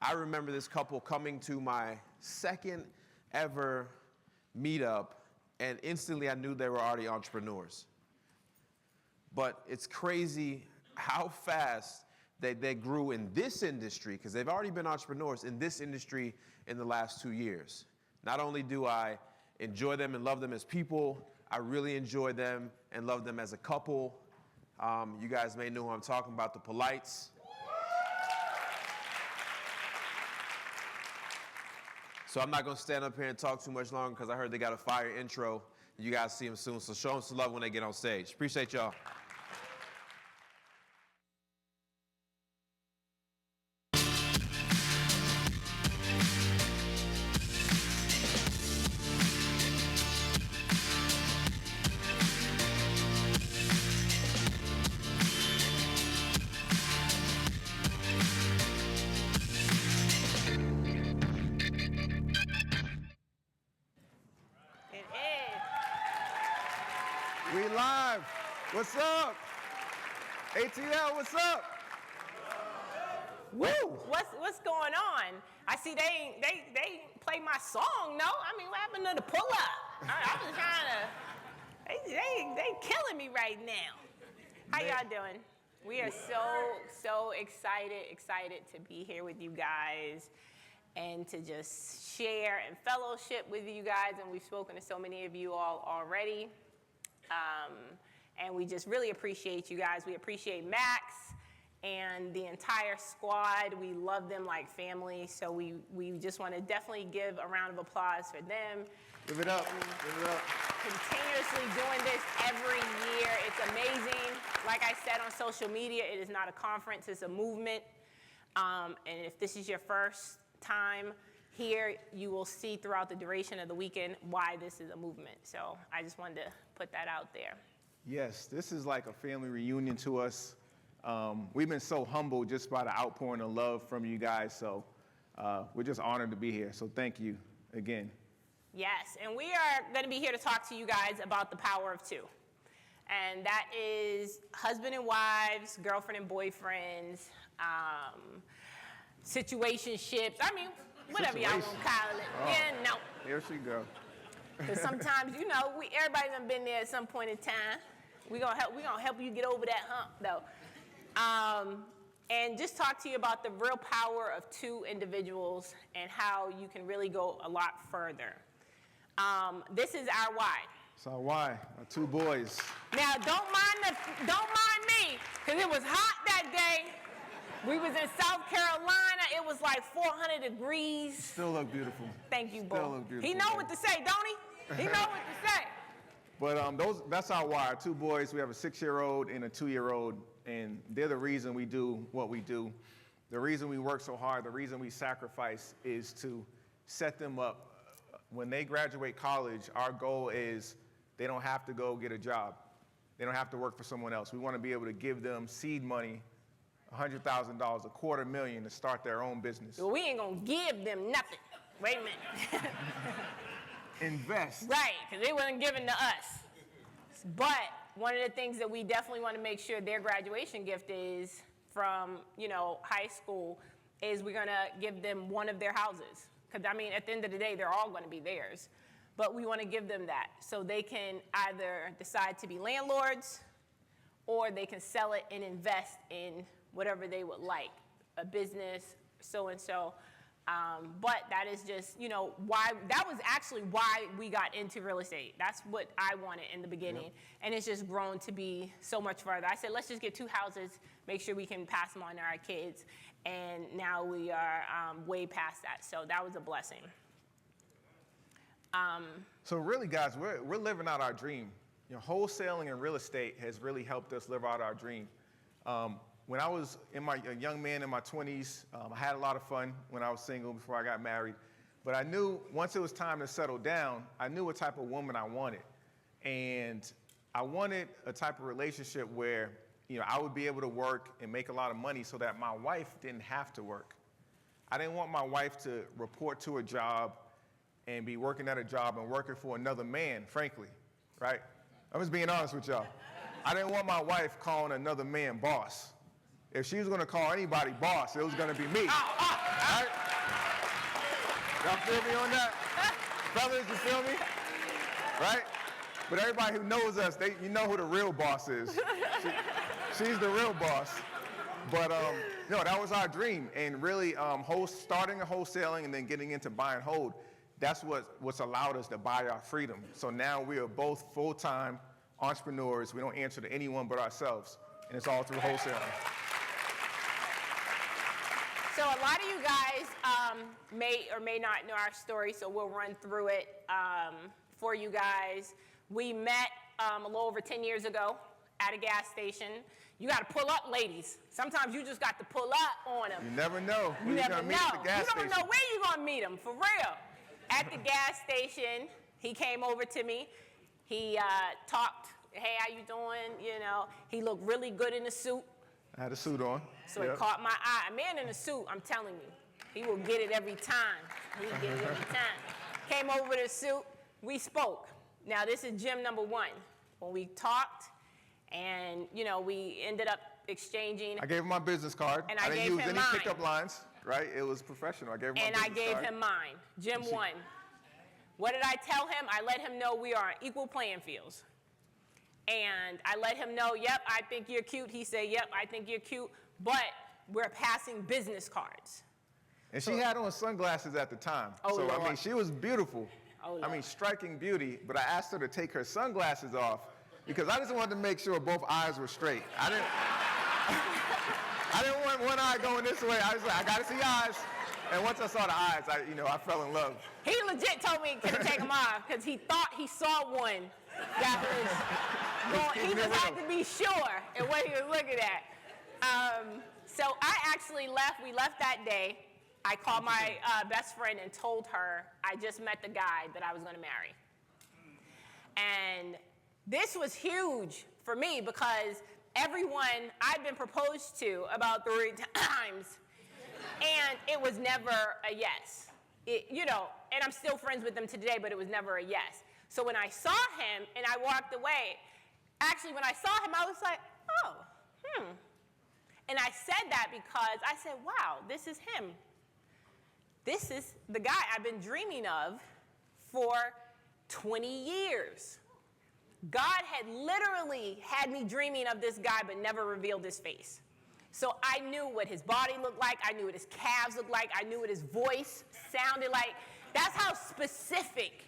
I remember this couple coming to my second ever meetup, and instantly I knew they were already entrepreneurs. But it's crazy how fast they grew in this industry, because they've already been entrepreneurs in this industry in the last 2 years. Not only do I enjoy them and love them as people, I really enjoy them and love them as a couple. You guys may know who I'm talking about, the Polites. So I'm not going to stand up here and talk too much longer because I heard they got a fire intro. You guys see them soon, so show them some love when they get on stage. Appreciate y'all. What's up? ATL, what's up? Woo! What's going on? I see they play my song, no? I mean, what happened to the pull up? I'm just trying to, they killing me right now. How y'all doing? We are so excited to be here with you guys and to just share and fellowship with you guys. And we've spoken to so many of you all already. And we just really appreciate you guys. We appreciate Max and the entire squad. We love them like family. So we just want to definitely give a round of applause for them. Give it up. Give it up. Continuously doing this every year. It's amazing. Like I said on social media, it is not a conference, it's a movement. And if this is your first time here, you will see throughout the duration of the weekend why this is a movement. So I just wanted to put that out there. Yes, this is like a family reunion to us. We've been so humbled just by the outpouring of love from you guys. So we're just honored to be here. So thank you again. Yes, and we are going to be here to talk to you guys about the power of two. And that is husband and wives, girlfriend and boyfriends, situationships. I mean, whatever y'all want to call it. Oh, yeah, no. Here she go. Because sometimes, you know, everybody done been there at some point in time. We gonna help you get over that hump, though. And just talk to you about the real power of two individuals and how you can really go a lot further. This is our why. It's our why. Our two boys. Now, don't mind me, because it was hot that day. We was in South Carolina. It was like 400 degrees. Still look beautiful. Thank you, Still boy. look beautiful. He know what to say, don't he? He know what to say. But that's our why. Our two boys. We have a 6-year-old and a 2-year-old, and they're the reason we do what we do. The reason we work so hard, the reason we sacrifice is to set them up. When they graduate college, our goal is they don't have to go get a job. They don't have to work for someone else. We want to be able to give them seed money, $100,000, $250,000 to start their own business. Well, we ain't gonna give them nothing. Wait a minute. Invest. Right, because they wasn't given to us. But one of the things that we definitely want to make sure their graduation gift is from, high school is we're gonna give them one of their houses. Because I mean, at the end of the day, they're all gonna be theirs. But we want to give them that so they can either decide to be landlords or they can sell it and invest in whatever they would like, a business, so-and-so. But that is just, why, that was actually why we got into real estate. That's what I wanted in the beginning. Yep. And it's just grown to be so much further. I said, let's just get 2 houses, make sure we can pass them on to our kids. And now we are way past that. So that was a blessing. So really, guys, we're living out our dream. Wholesaling and real estate has really helped us live out our dream. When I was a young man in my 20s, I had a lot of fun when I was single before I got married. But I knew once it was time to settle down, I knew what type of woman I wanted. And I wanted a type of relationship where I would be able to work and make a lot of money so that my wife didn't have to work. I didn't want my wife to report to a job and be working at a job and working for another man, frankly, right? I'm just being honest with y'all. I didn't want my wife calling another man boss. If she was going to call anybody boss, it was going to be me. Right? Y'all feel me on that? Fellas, you feel me? Right? But everybody who knows us, you know who the real boss is. She's the real boss. But no, that was our dream. And really, starting a wholesaling and then getting into buy and hold, that's what's allowed us to buy our freedom. So now we are both full-time entrepreneurs. We don't answer to anyone but ourselves. And it's all through wholesaling. So a lot of you guys may or may not know our story, so we'll run through it for you guys. We met a little over 10 years ago at a gas station. You got to pull up, ladies. Sometimes you just got to pull up on them. You never know who you're going to meet at the gas station. You don't know where you're going to meet them, for real. At the gas station, he came over to me. He talked, hey, how you doing? You know, he looked really good in the suit. I had a suit on. So It caught my eye. A man in a suit, I'm telling you, he will get it every time. He will get it every time. Came over with a suit. We spoke. Now, this is gym number one. When we talked, and, you know, we ended up exchanging. I gave him my business card. And I didn't gave use him any mine. pickup lines, right? It was professional. I gave him my business card. And I gave him mine. Gym one. What did I tell him? I let him know we are on equal playing fields. And I let him know, yep, I think you're cute. He said, yep, I think you're cute. But we're passing business cards. And she had on sunglasses at the time. Oh, so, Lord. I mean, she was beautiful. Oh, Lord. I mean, striking beauty. But I asked her to take her sunglasses off because I just wanted to make sure both eyes were straight. I didn't want one eye going this way. I was like, I got to see eyes. And once I saw the eyes, I fell in love. He legit told me he couldn't take them off because he thought he saw one that was going. He just had to be sure in what he was looking at. So I actually left. We left that day. I called my best friend and told her I just met the guy that I was going to marry. And this was huge for me because everyone I've been proposed to about 3 times, and it was never a yes. And I'm still friends with them today, but it was never a yes. So when I saw him and I walked away, actually when I saw him, I was like, oh, And I said that because I said, wow, this is him. This is the guy I've been dreaming of for 20 years. God had literally had me dreaming of this guy but never revealed his face. So I knew what his body looked like. I knew what his calves looked like. I knew what his voice sounded like. That's how specific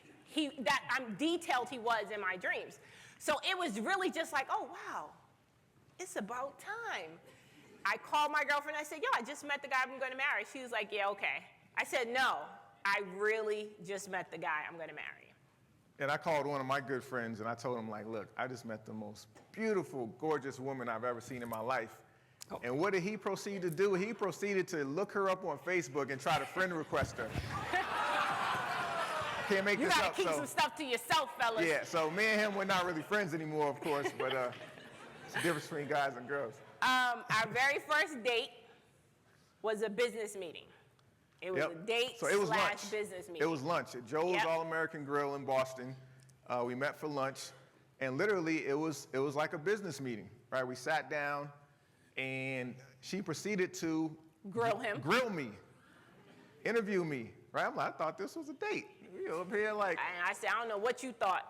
detailed he was in my dreams. So it was really just like, oh, wow, it's about time. I called my girlfriend. I said, yo, I just met the guy I'm going to marry. She was like, yeah, okay. I said, no, I really just met the guy I'm going to marry. And I called one of my good friends, and I told him, like, look, I just met the most beautiful, gorgeous woman I've ever seen in my life. Oh. And what did he proceed to do? He proceeded to look her up on Facebook and try to friend request her. Can't make this up. You got to keep some stuff to yourself, fellas. Yeah, so me and him, we're not really friends anymore, of course, but it's the difference between guys and girls. Our very first date was a business meeting. It was a date / business meeting. It was lunch at Joe's All-American Grill in Boston. We met for lunch, and literally it was like a business meeting, right? We sat down, and she proceeded to grill me, interview me, right? I'm like, I thought this was a date. You up here like. And I said, I don't know what you thought.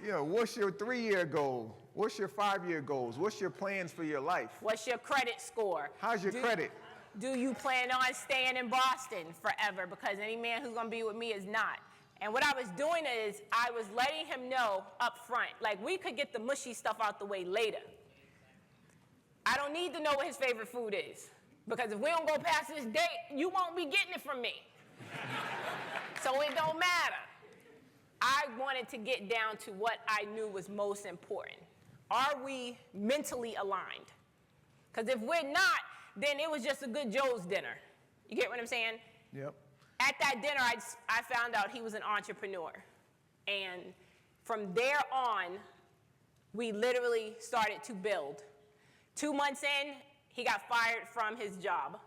What's your 3-year goal? What's your 5-year goals? What's your plans for your life? What's your credit score? How's your credit? Do you plan on staying in Boston forever? Because any man who's going to be with me is not. And what I was doing is I was letting him know up front, like we could get the mushy stuff out the way later. I don't need to know what his favorite food is. Because if we don't go past this date, you won't be getting it from me. So it don't matter. I wanted to get down to what I knew was most important. Are we mentally aligned? Because if we're not, then it was just a good Joe's dinner. You get what I'm saying? Yep. At that dinner, I found out he was an entrepreneur. And from there on, we literally started to build. 2 months in, he got fired from his job.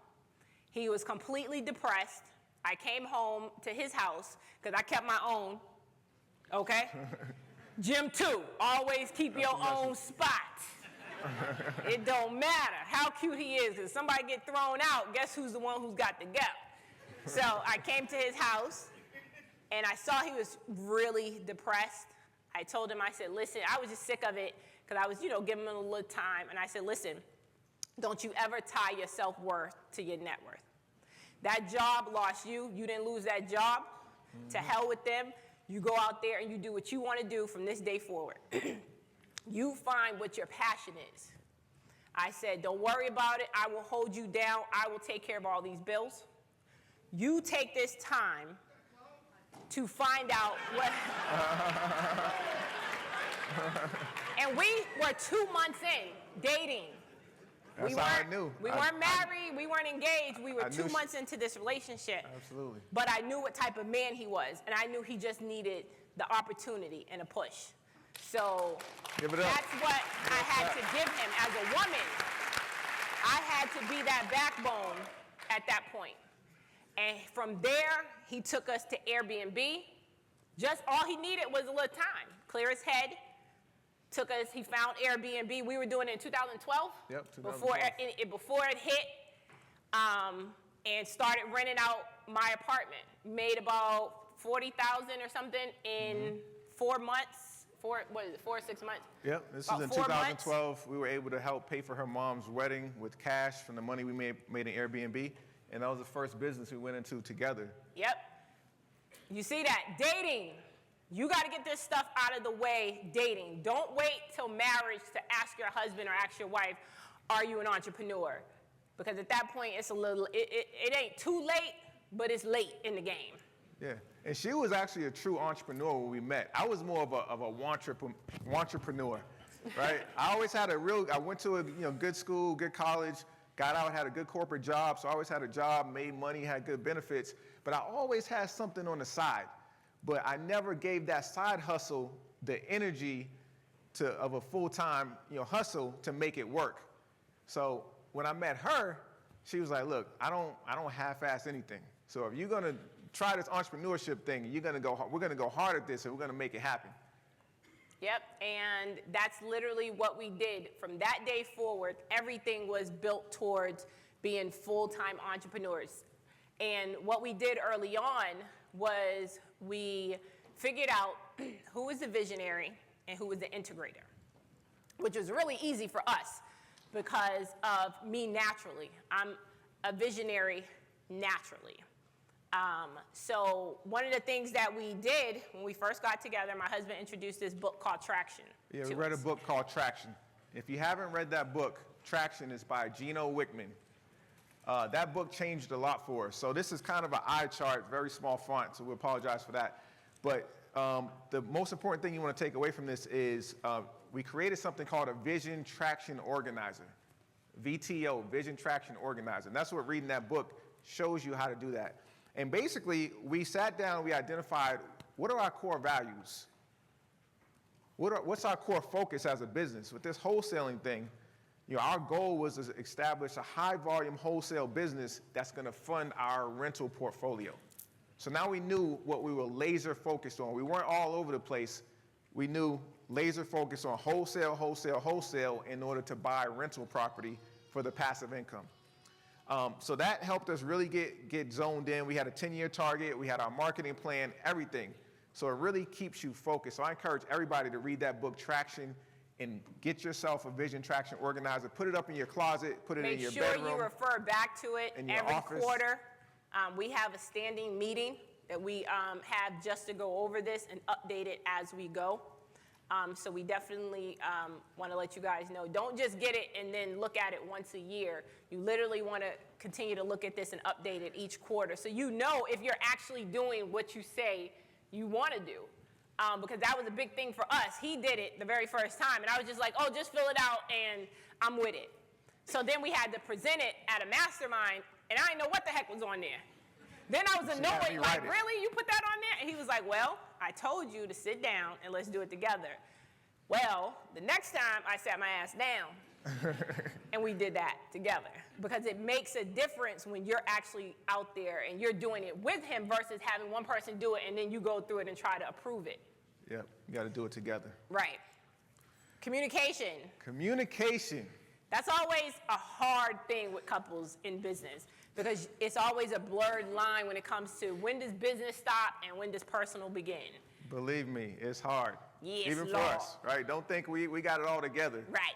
He was completely depressed. I came home to his house, because I kept my own, okay? Gym 2, always keep your own spot. It don't matter how cute he is. If somebody get thrown out, guess who's the one who's got to go? So I came to his house, and I saw he was really depressed. I told him, I said, listen, I was just sick of it, because I was, giving him a little time. And I said, listen, don't you ever tie your self-worth to your net worth. That job lost you. You didn't lose that job. Mm-hmm. To hell with them. You go out there and you do what you want to do from this day forward. You find what your passion is. I said, don't worry about it. I will hold you down. I will take care of all these bills. You take this time to find out what... And we were 2 months in, dating. That's how I knew. We weren't married, we weren't engaged. We were 2 months into this relationship. Absolutely. But I knew what type of man he was, and I knew he just needed the opportunity and a push. So Give it up. That's what I had to give him as a woman. I had to be that backbone at that point. And from there, he took us to Airbnb. Just all he needed was a little time. Clear his head. Took us, he found Airbnb. We were doing it in 2012. Yep, 2012. Before it hit, and started renting out my apartment. Made about $40,000 or something in 4 months. 4 or 6 months? Yep, this about is in 2012. Months. We were able to help pay for her mom's wedding with cash from the money we made in Airbnb. And that was the first business we went into together. Yep. You see that? Dating. You got to get this stuff out of the way dating. Don't wait till marriage to ask your husband or ask your wife, are you an entrepreneur? Because at that point, it's a little, it ain't too late, but it's late in the game. Yeah, and she was actually a true entrepreneur when we met. I was more of a entrepreneur, right? I went to a good school, good college, got out, had a good corporate job, so I always had a job, made money, had good benefits, but I always had something on the side. But I never gave that side hustle the energy of a full-time hustle to make it work. So when I met her, she was like, look, I don't half-ass anything. So if you're gonna try this entrepreneurship thing, we're gonna go hard at this and we're gonna make it happen. Yep, and that's literally what we did. From that day forward, everything was built towards being full-time entrepreneurs. And what we did early on was we figured out who was the visionary and who was the integrator, which was really easy for us because of me naturally. I'm a visionary naturally. So one of the things that we did when we first got together, my husband introduced this book called Traction. Yeah, we read a book called Traction. If you haven't read that book, Traction is by Gino Wickman. That book changed a lot for us. So this is kind of an eye chart, very small font, so we apologize for that. But the most important thing you want to take away from this is we created something called a Vision Traction Organizer. VTO, Vision Traction Organizer. And that's what reading that book shows you how to do that. And basically, we sat down, we identified what are our core values? What's our core focus as a business? With this wholesaling thing, our goal was to establish a high-volume wholesale business that's going to fund our rental portfolio. So now we knew what we were laser-focused on. We weren't all over the place. We knew laser-focused on wholesale, wholesale, wholesale in order to buy rental property for the passive income. So that helped us really get zoned in. We had a 10-year target. We had our marketing plan, everything. So it really keeps you focused. So I encourage everybody to read that book, Traction, and get yourself a Vision Traction Organizer. Put it up in your closet, put it in your bedroom. Make sure you refer back to it every quarter. We have a standing meeting that we have just to go over this and update it as we go. So we definitely want to let you guys know. Don't just get it and then look at it once a year. You literally want to continue to look at this and update it each quarter so you know if you're actually doing what you say you want to do. Because that was a big thing for us. He did it the very first time, and I was just like, oh, just fill it out, and I'm with it. So then we had to present it at a mastermind, and I didn't know what the heck was on there. Then I was annoyed, like, really? You put that on there? And he was like, well, I told you to sit down, and let's do it together. Well, the next time, I sat my ass down, and we did that together. Because it makes a difference when you're actually out there and you're doing it with him versus having one person do it and then you go through it and try to approve it. Yep, you got to do it together. Right. Communication. Communication. That's always a hard thing with couples in business because it's always a blurred line when it comes to when does business stop and when does personal begin. Believe me, it's hard. Yes, even for Lord. us, right? Don't think we got it all together. Right.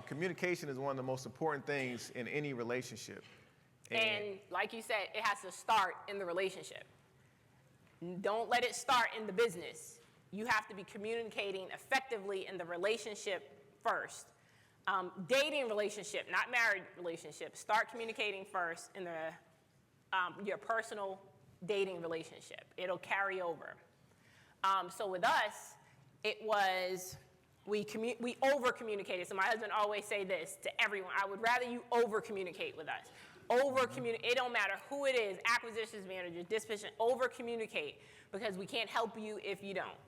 Communication is one of the most important things in any relationship. And like you said, it has to start in the relationship. Don't let it start in the business. You have to be communicating effectively in the relationship first. Dating relationship, not married relationship. Start communicating first in your personal dating relationship. It'll carry over. So with us, it was, we over-communicated. So my husband always say this to everyone: I would rather you over-communicate with us. Over-communicate, it don't matter who it is, acquisitions manager, disposition, over-communicate, because we can't help you if you don't.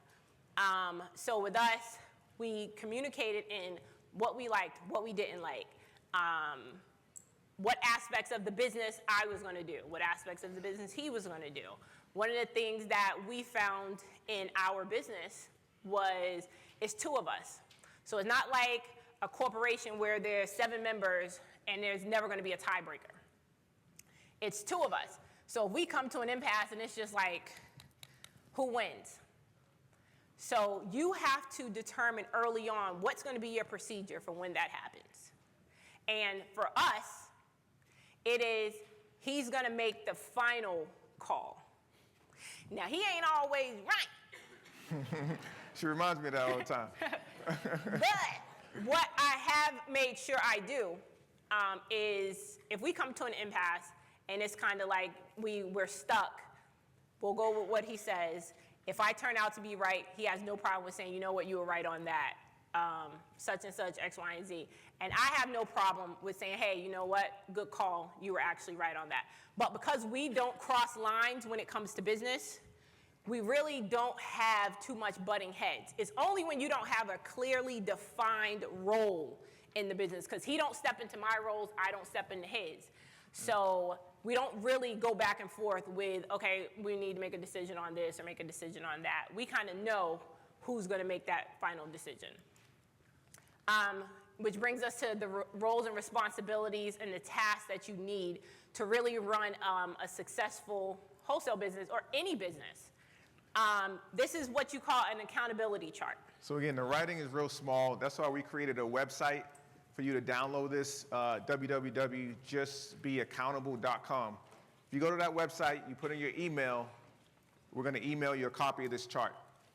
So with us, we communicated in what we liked, what we didn't like, what aspects of the business I was gonna do, what aspects of the business he was gonna do. One of the things that we found in our business was, it's two of us. So it's not like a corporation where there's 7 members and there's never gonna be a tiebreaker. It's 2 of us. So if we come to an impasse and it's just like, who wins? So you have to determine early on what's gonna be your procedure for when that happens. And for us, it is, he's gonna make the final call. Now, he ain't always right. She reminds me of that all the time. But what I have made sure I do is, if we come to an impasse and it's kind of like we're stuck, we'll go with what he says. If I turn out to be right, he has no problem with saying, you know what, you were right on that, such and such, X, Y, and Z. And I have no problem with saying, hey, you know what, good call, you were actually right on that. But because we don't cross lines when it comes to business, we really don't have too much butting heads. It's only when you don't have a clearly defined role in the business, because he don't step into my roles, I don't step into his. So we don't really go back and forth with, okay, we need to make a decision on this or make a decision on that. We kind of know who's going to make that final decision. Which brings us to the roles and responsibilities and the tasks that you need to really run a successful wholesale business or any business. This is what you call an accountability chart. So again, the writing is real small. That's why we created a website for you to download this, www.justbeaccountable.com. If you go to that website, you put in your email, we're going to email you a copy of this chart.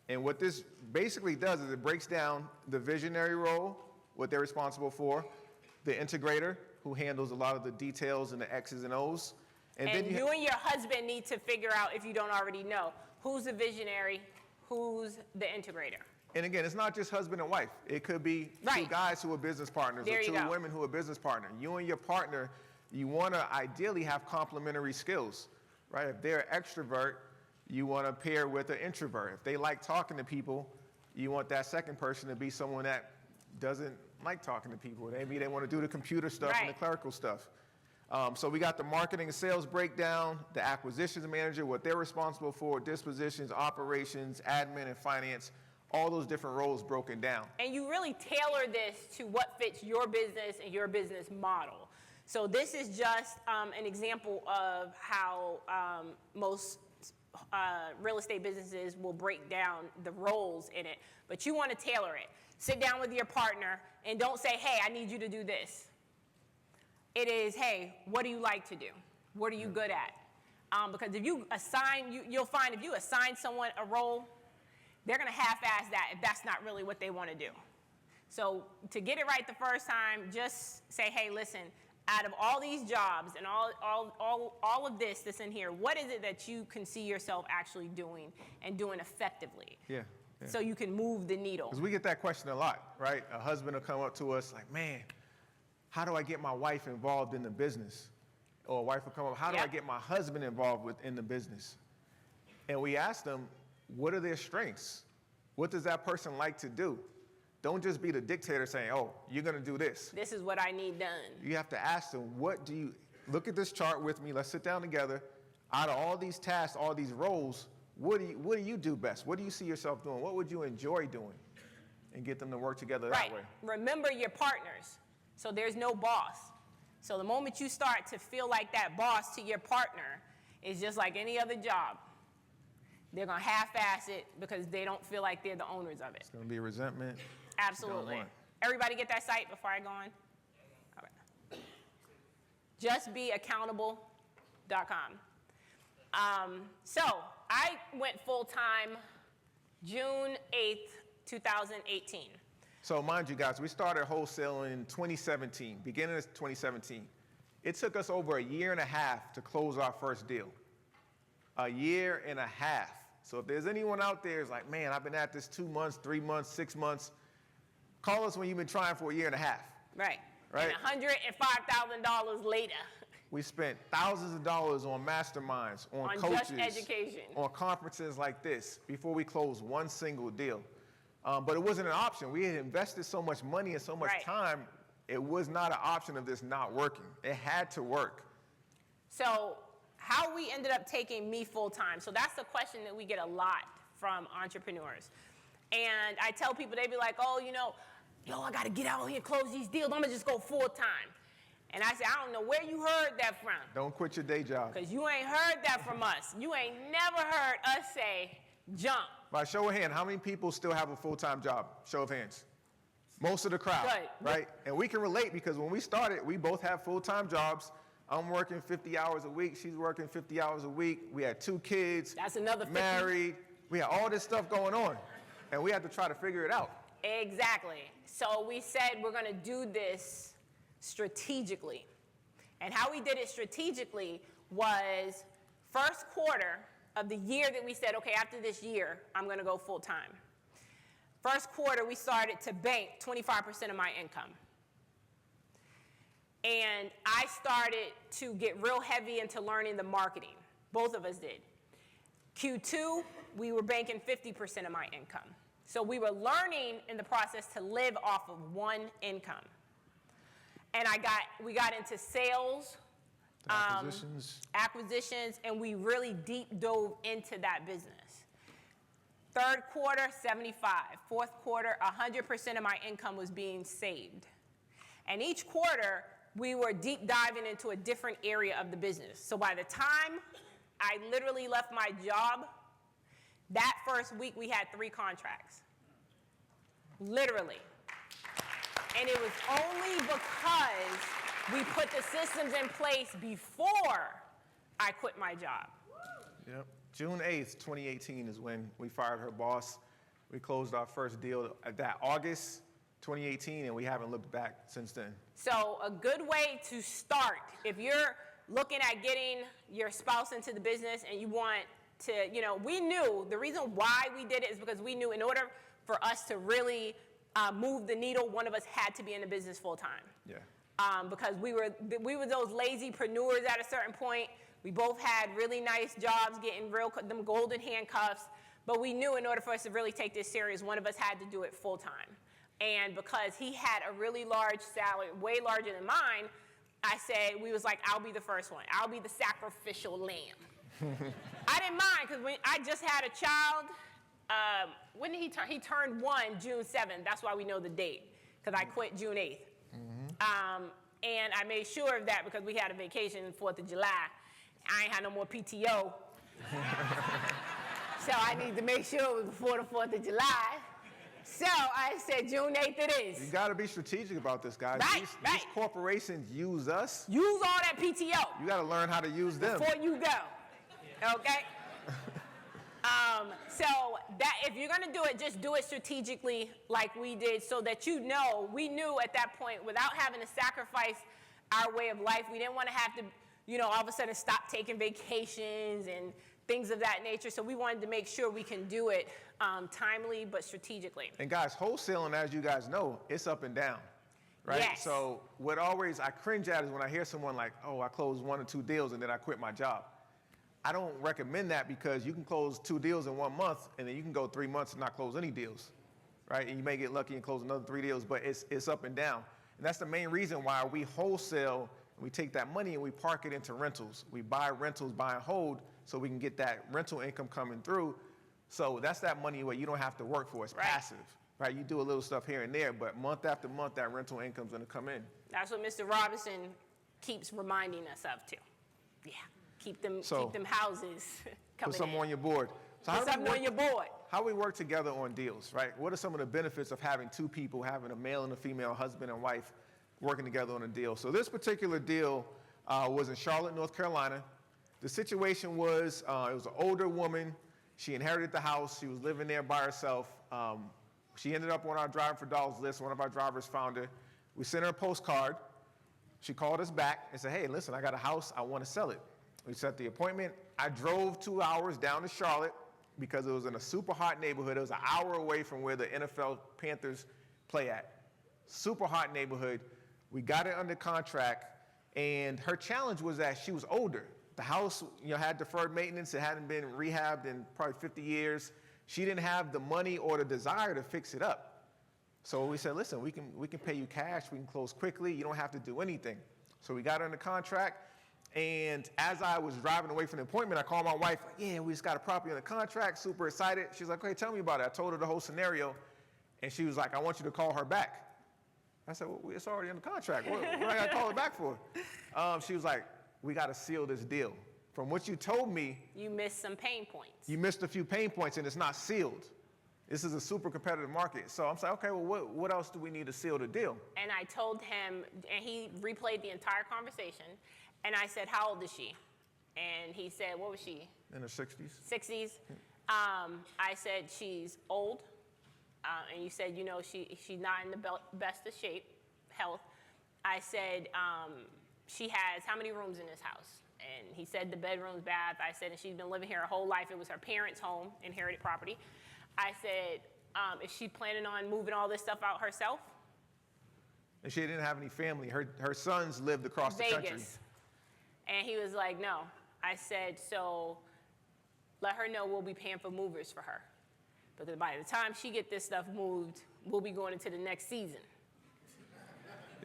And what this basically does is it breaks down the visionary role, what they're responsible for, the integrator, who handles a lot of the details and the X's and O's. And then you and your husband need to figure out, if you don't already know, who's the visionary, who's the integrator. And again, it's not just husband and wife. It could be Right. 2 guys who are business partners There or you 2 go. women who are business partners. You and your partner, you want to ideally have complementary skills, right? If they're an extrovert, you want to pair with an introvert. If they like talking to people, you want that second person to be someone that doesn't like talking to people. Maybe they want to do the computer stuff and the Right. clerical stuff. So we got the marketing and sales breakdown, the acquisitions manager, what they're responsible for, dispositions, operations, admin, and finance, all those different roles broken down. And you really tailor this to what fits your business and your business model. So this is just an example of how most real estate businesses will break down the roles in it. But you want to tailor it. Sit down with your partner and don't say, hey, I need you to do this. It is, hey, what do you like to do? What are you good at? Because if you assign, you'll find if you assign someone a role, they're going to half-ass that if that's not really what they want to do. So to get it right the first time, just say, hey, listen, out of all these jobs and all of this that's in here, what is it that you can see yourself actually doing and doing effectively? Yeah. So you can move the needle. Because we get that question a lot, right? A husband will come up to us like, man, how do I get my wife involved in the business? Or a wife will come up, how do I get my husband involved in the business? And we ask them, what are their strengths? What does that person like to do? Don't just be the dictator saying, oh, you're going to do this. This is what I need done. You have to ask them, what do you, look at this chart with me, let's sit down together. Out of all these tasks, all these roles, what do you do best? What do you see yourself doing? What would you enjoy doing? And get them to work together that way. Remember your partners. So there's no boss. So the moment you start to feel like that boss to your partner, it's just like any other job. They're going to half-ass it because they don't feel like they're the owners of it. It's going to be resentment. Absolutely. Everybody get that site before I go on? All right. JustBeAccountable.com. So I went full-time June 8th, 2018. So mind you guys, we started Wholesale in 2017, beginning of 2017. It took us over a year and a half to close our first deal. A year and a half. So if there's anyone out there who's like, man, I've been at this 2 months, 3 months, 6 months, call us when you've been trying for a year and a half. Right. Right. And $105,000 later. We spent thousands of dollars on masterminds, on coaches, just education, on conferences like this before we closed one single deal. But it wasn't an option. We had invested so much money and so much time, it was not an option of this not working. It had to work. So how we ended up taking me full-time. So that's the question that we get a lot from entrepreneurs. And I tell people, they be like, oh, I got to get out here and close these deals. I'm going to just go full-time. And I say, I don't know where you heard that from. Don't quit your day job. Because you ain't heard that from us. You ain't never heard us say, jump. By show of hand, how many people still have a full-time job? Show of hands. Most of the crowd, Good. right? And we can relate because when we started, we both have full-time jobs. I'm working 50 hours a week. She's working 50 hours a week. We had 2 kids. That's another 50. Married. We had all this stuff going on. And we had to try to figure it out. Exactly. So we said we're going to do this strategically. And how we did it strategically was first quarter of the year that we said, okay, after this year, I'm going to go full time. First quarter, we started to bank 25% of my income. And I started to get real heavy into learning the marketing. Both of us did. Q2, we were banking 50% of my income. So we were learning in the process to live off of one income. And we got into sales, acquisitions, and we really deep dove into that business. Third quarter, 75. Fourth quarter, 100% of my income was being saved. And each quarter, we were deep diving into a different area of the business. So by the time I literally left my job, that first week we had 3 contracts. Literally. And it was only because we put the systems in place before I quit my job. Yep. June 8th, 2018 is when we fired her boss. We closed our first deal that August 2018, and we haven't looked back since then. So a good way to start, if you're looking at getting your spouse into the business and you want to, we knew the reason why we did it is because we knew in order for us to really move the needle, one of us had to be in the business full time. Yeah. Because we were those lazypreneurs at a certain point. We both had really nice jobs, getting them golden handcuffs. But we knew in order for us to really take this serious, one of us had to do it full time. And because he had a really large salary, way larger than mine, we was like, I'll be the first one. I'll be the sacrificial lamb. I didn't mind because when I just had a child. When did he turn? He turned 1 June 7th. That's why we know the date, because I quit June 8th. Mm-hmm. And I made sure of that because we had a vacation 4th of July. I ain't had no more PTO. So I need to make sure it was before the 4th of July. So I said June 8th it is. You got to be strategic about this, guys. Right, these corporations use us. Use all that PTO. You got to learn how to use them. Before you go. Okay? So that if you're going to do it, just do it strategically like we did so that we knew at that point without having to sacrifice our way of life. We didn't want to have to, all of a sudden stop taking vacations and things of that nature. So we wanted to make sure we can do it timely but strategically. And guys, wholesaling, as you guys know, it's up and down, right? Yes. So what I cringe at is when I hear someone like, oh, I closed 1 or 2 deals and then I quit my job. I don't recommend that because you can close 2 deals in 1 month and then you can go 3 months and not close any deals, right? And you may get lucky and close another 3 deals, but it's up and down. And that's the main reason why we wholesale and we take that money and we park it into rentals. We buy rentals, buy and hold so we can get that rental income coming through. So that's that money where you don't have to work for. It's passive, right? You do a little stuff here and there, but month after month, that rental income's gonna come in. That's what Mr. Robinson keeps reminding us of too. Yeah, keep them houses coming Put something in. on your board. So Put something on your board. How do we work together on deals, right? What are some of the benefits of having two people, having a male and a female, husband and wife, working together on a deal? So this particular deal was in Charlotte, North Carolina. The situation was, it was an older woman. She inherited the house. She was living there by herself. She ended up on our Driving for Dollars list. One of our drivers found her. We sent her a postcard. She called us back and said, hey, listen, I got a house. I want to sell it. We set the appointment. I drove 2 hours down to Charlotte because it was in a super hot neighborhood. It was an hour away from where the NFL Panthers play at. Super hot neighborhood. We got it under contract, and her challenge was that she was older. The house, had deferred maintenance. It hadn't been rehabbed in probably 50 years. She didn't have the money or the desire to fix it up. So we said, listen, we can pay you cash. We can close quickly. You don't have to do anything. So we got her under contract. And as I was driving away from the appointment, I called my wife, like, yeah, we just got a property under contract, super excited. She's like, okay, tell me about it. I told her the whole scenario. And she was like, I want you to call her back. I said, well, it's already under contract. What I got to call her back for? She was like, we got to seal this deal. From what you told me, you missed some pain points. You missed a few pain points, and it's not sealed. This is a super competitive market. So I'm saying, okay, well, what else do we need to seal the deal? And I told him, and he replayed the entire conversation, and I said, how old is she? And he said, what was she? In her 60s. 60s. I said, she's old. And you said, she's not in the best of shape, health. I said, she has how many rooms in this house? And he said the bedrooms, bath. I said, and she's been living here her whole life. It was her parents' home, inherited property. I said, is she planning on moving all this stuff out herself? And she didn't have any family. Her sons lived across the country. And he was like, no. I said, so let her know we'll be paying for movers for her. Because by the time she get this stuff moved, we'll be going into the next season.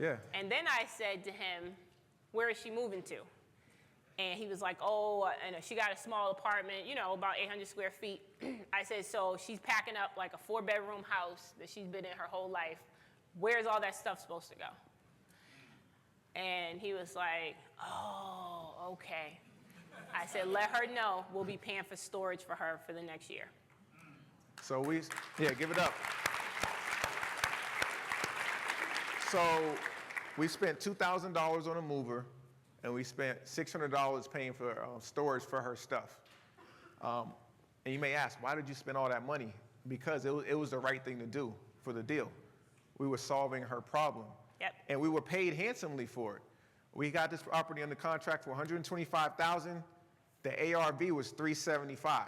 Yeah. And then I said to him, where is she moving to? And he was like, and she got a small apartment, about 800 square feet. I said, so she's packing up like a 4-bedroom house that she's been in her whole life. Where's all that stuff supposed to go? And he was like, oh, okay. I said, let her know we'll be paying for storage for her for the next year. So give it up. So we spent $2,000 on a mover, and we spent $600 paying for storage for her stuff. And you may ask, why did you spend all that money? Because it was the right thing to do for the deal. We were solving her problem. Yep. And we were paid handsomely for it. We got this property under contract for $125,000. The ARV was $375.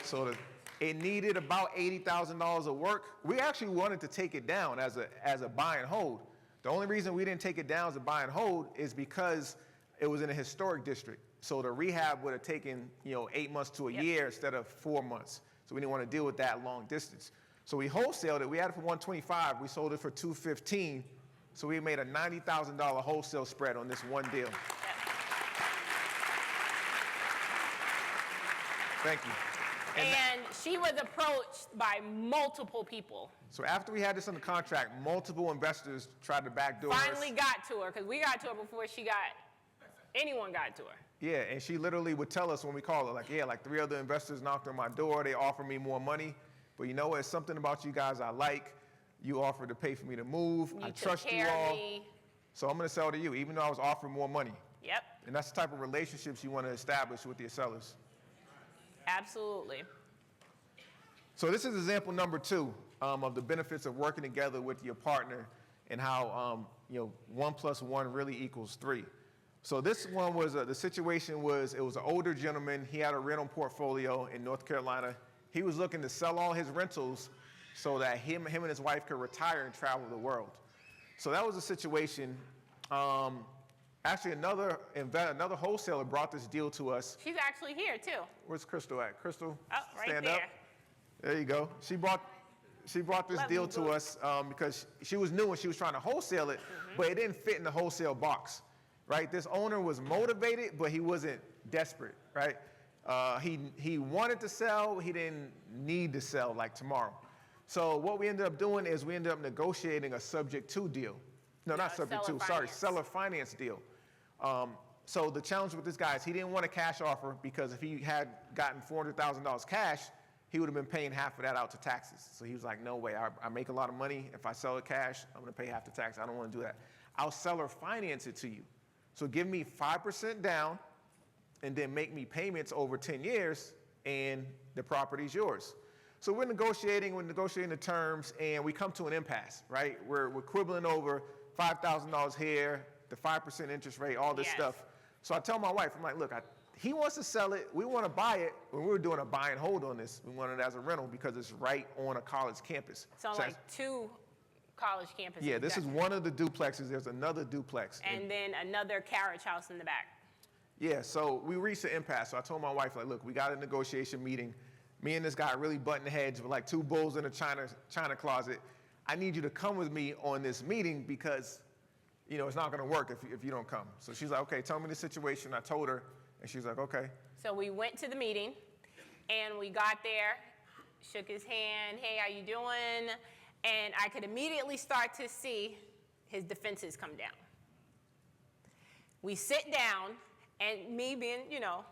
So it needed about $80,000 of work. We actually wanted to take it down as a buy and hold. The only reason we didn't take it down as a buy and hold is because it was in a historic district. So the rehab would have taken 8 months to a year instead of 4 months. So we didn't want to deal with that long distance. So we wholesaled it. We had it for $125. We sold it for $215. So we made a $90,000 wholesale spread on this one deal. Thank you. And she was approached by multiple people. So after we had this under contract, multiple investors tried to backdoor us. Finally got to her, because we got to her before anyone got to her. Yeah, and she literally would tell us when we called her, like 3 other investors knocked on my door. They offered me more money. But you know what? It's something about you guys I like. You offered to pay for me to move. I trust you all. So I'm going to sell to you, even though I was offering more money. Yep. And that's the type of relationships you want to establish with your sellers. Absolutely. So this is example number 2 of the benefits of working together with your partner and how 1 + 1 really equals 3. So this one was the situation was it was an older gentleman. He had a rental portfolio in North Carolina. He was looking to sell all his rentals so that him and his wife could retire and travel the world. So that was a situation. Actually, another wholesaler brought this deal to us. She's actually here too. Where's Krystal at? Krystal, right stand there. up. There you go. She brought this deal to us because she was new and she was trying to wholesale it, but it didn't fit in the wholesale box, right? This owner was motivated, but he wasn't desperate, right? He wanted to sell, he didn't need to sell like tomorrow. So what we ended up doing is we ended up negotiating a subject to deal. No, not subject to. Sorry, finance. seller finance deal. So the challenge with this guy is he didn't want a cash offer because if he had gotten $400,000 cash, he would have been paying half of that out to taxes. So he was like, no way, I make a lot of money. If I sell it cash, I'm gonna pay half the tax. I don't wanna do that. I'll seller finance it to you. So give me 5% down and then make me payments over 10 years and the property's yours. So we're negotiating the terms and we come to an impasse, right? We're quibbling over $5,000 here, the 5% interest rate, all this stuff. So I tell my wife, I'm like, look, he wants to sell it. We want to buy it. When we were doing a buy and hold on this, we wanted it as a rental because it's right on a college campus. So like 2 college campuses. Yeah, this is one of the duplexes. There's another duplex. And then another carriage house in the back. Yeah, so we reached an impasse. So I told my wife, like, look, we got a negotiation meeting. Me and this guy really butting heads with like 2 bulls in a china closet. I need you to come with me on this meeting because, you know, it's not going to work if you don't come. So she's like, okay, tell me the situation. I told her, and she's like, okay. So we went to the meeting, and we got there, shook his hand, hey, how you doing? And I could immediately start to see his defenses come down. We sit down, and me being, you know,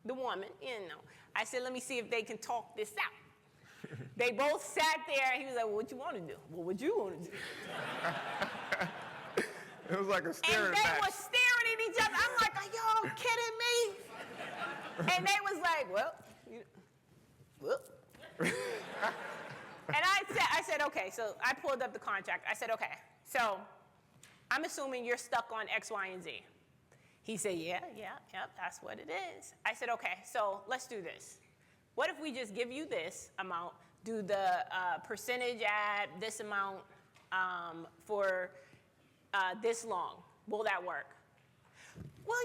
the woman, you know, I said, let me see if they can talk this out. They both sat there, and he was like, well, what you want to do? Well, what you want to do? It was like a staring match. And they were staring at each other. I'm like, are y'all kidding me? And they was like, well. And I said, okay, so I pulled up the contract. I said, okay, so I'm assuming you're stuck on X, Y, and Z. He said, yeah, that's what it is. I said, okay, so let's do this. What if we just give you this amount, do the percentage at this amount for this long? Will that work? Well,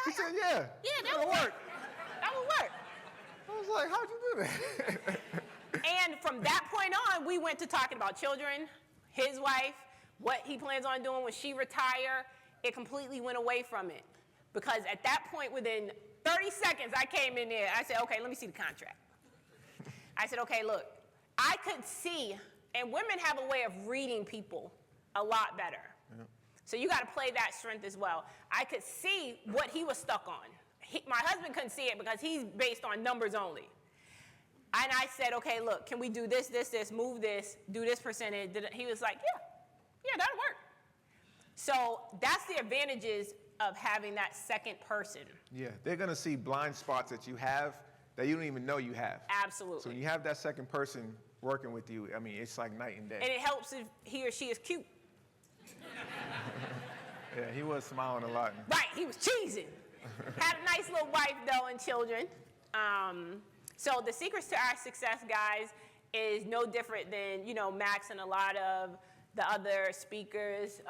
He said, yeah, that would work. That would work. I was like, how'd you do that? And from that point on, we went to talking about children, his wife, what he plans on doing when she retire. It completely went away from it. Because at that point, within 30 seconds, I came in there. I said, okay, let me see the contract. I said, okay, look, I could see, and women have a way of reading people a lot better. Yeah. So you got to play that strength as well. I could see what he was stuck on. My husband couldn't see it because he's based on numbers only. And I said, okay, look, can we do this, move this, do this percentage? He was like, yeah, that'll work. So that's the advantages of having that second person. Yeah, they're going to see blind spots that you have that you don't even know you have. Absolutely. So when you have that second person working with you, I mean, it's like night and day. And it helps if he or she is cute. Yeah, he was smiling a lot. Right, he was cheesing. Had a nice little wife, though, and children. So the secrets to our success, guys, is no different than, you know, Max and a lot of the other speakers,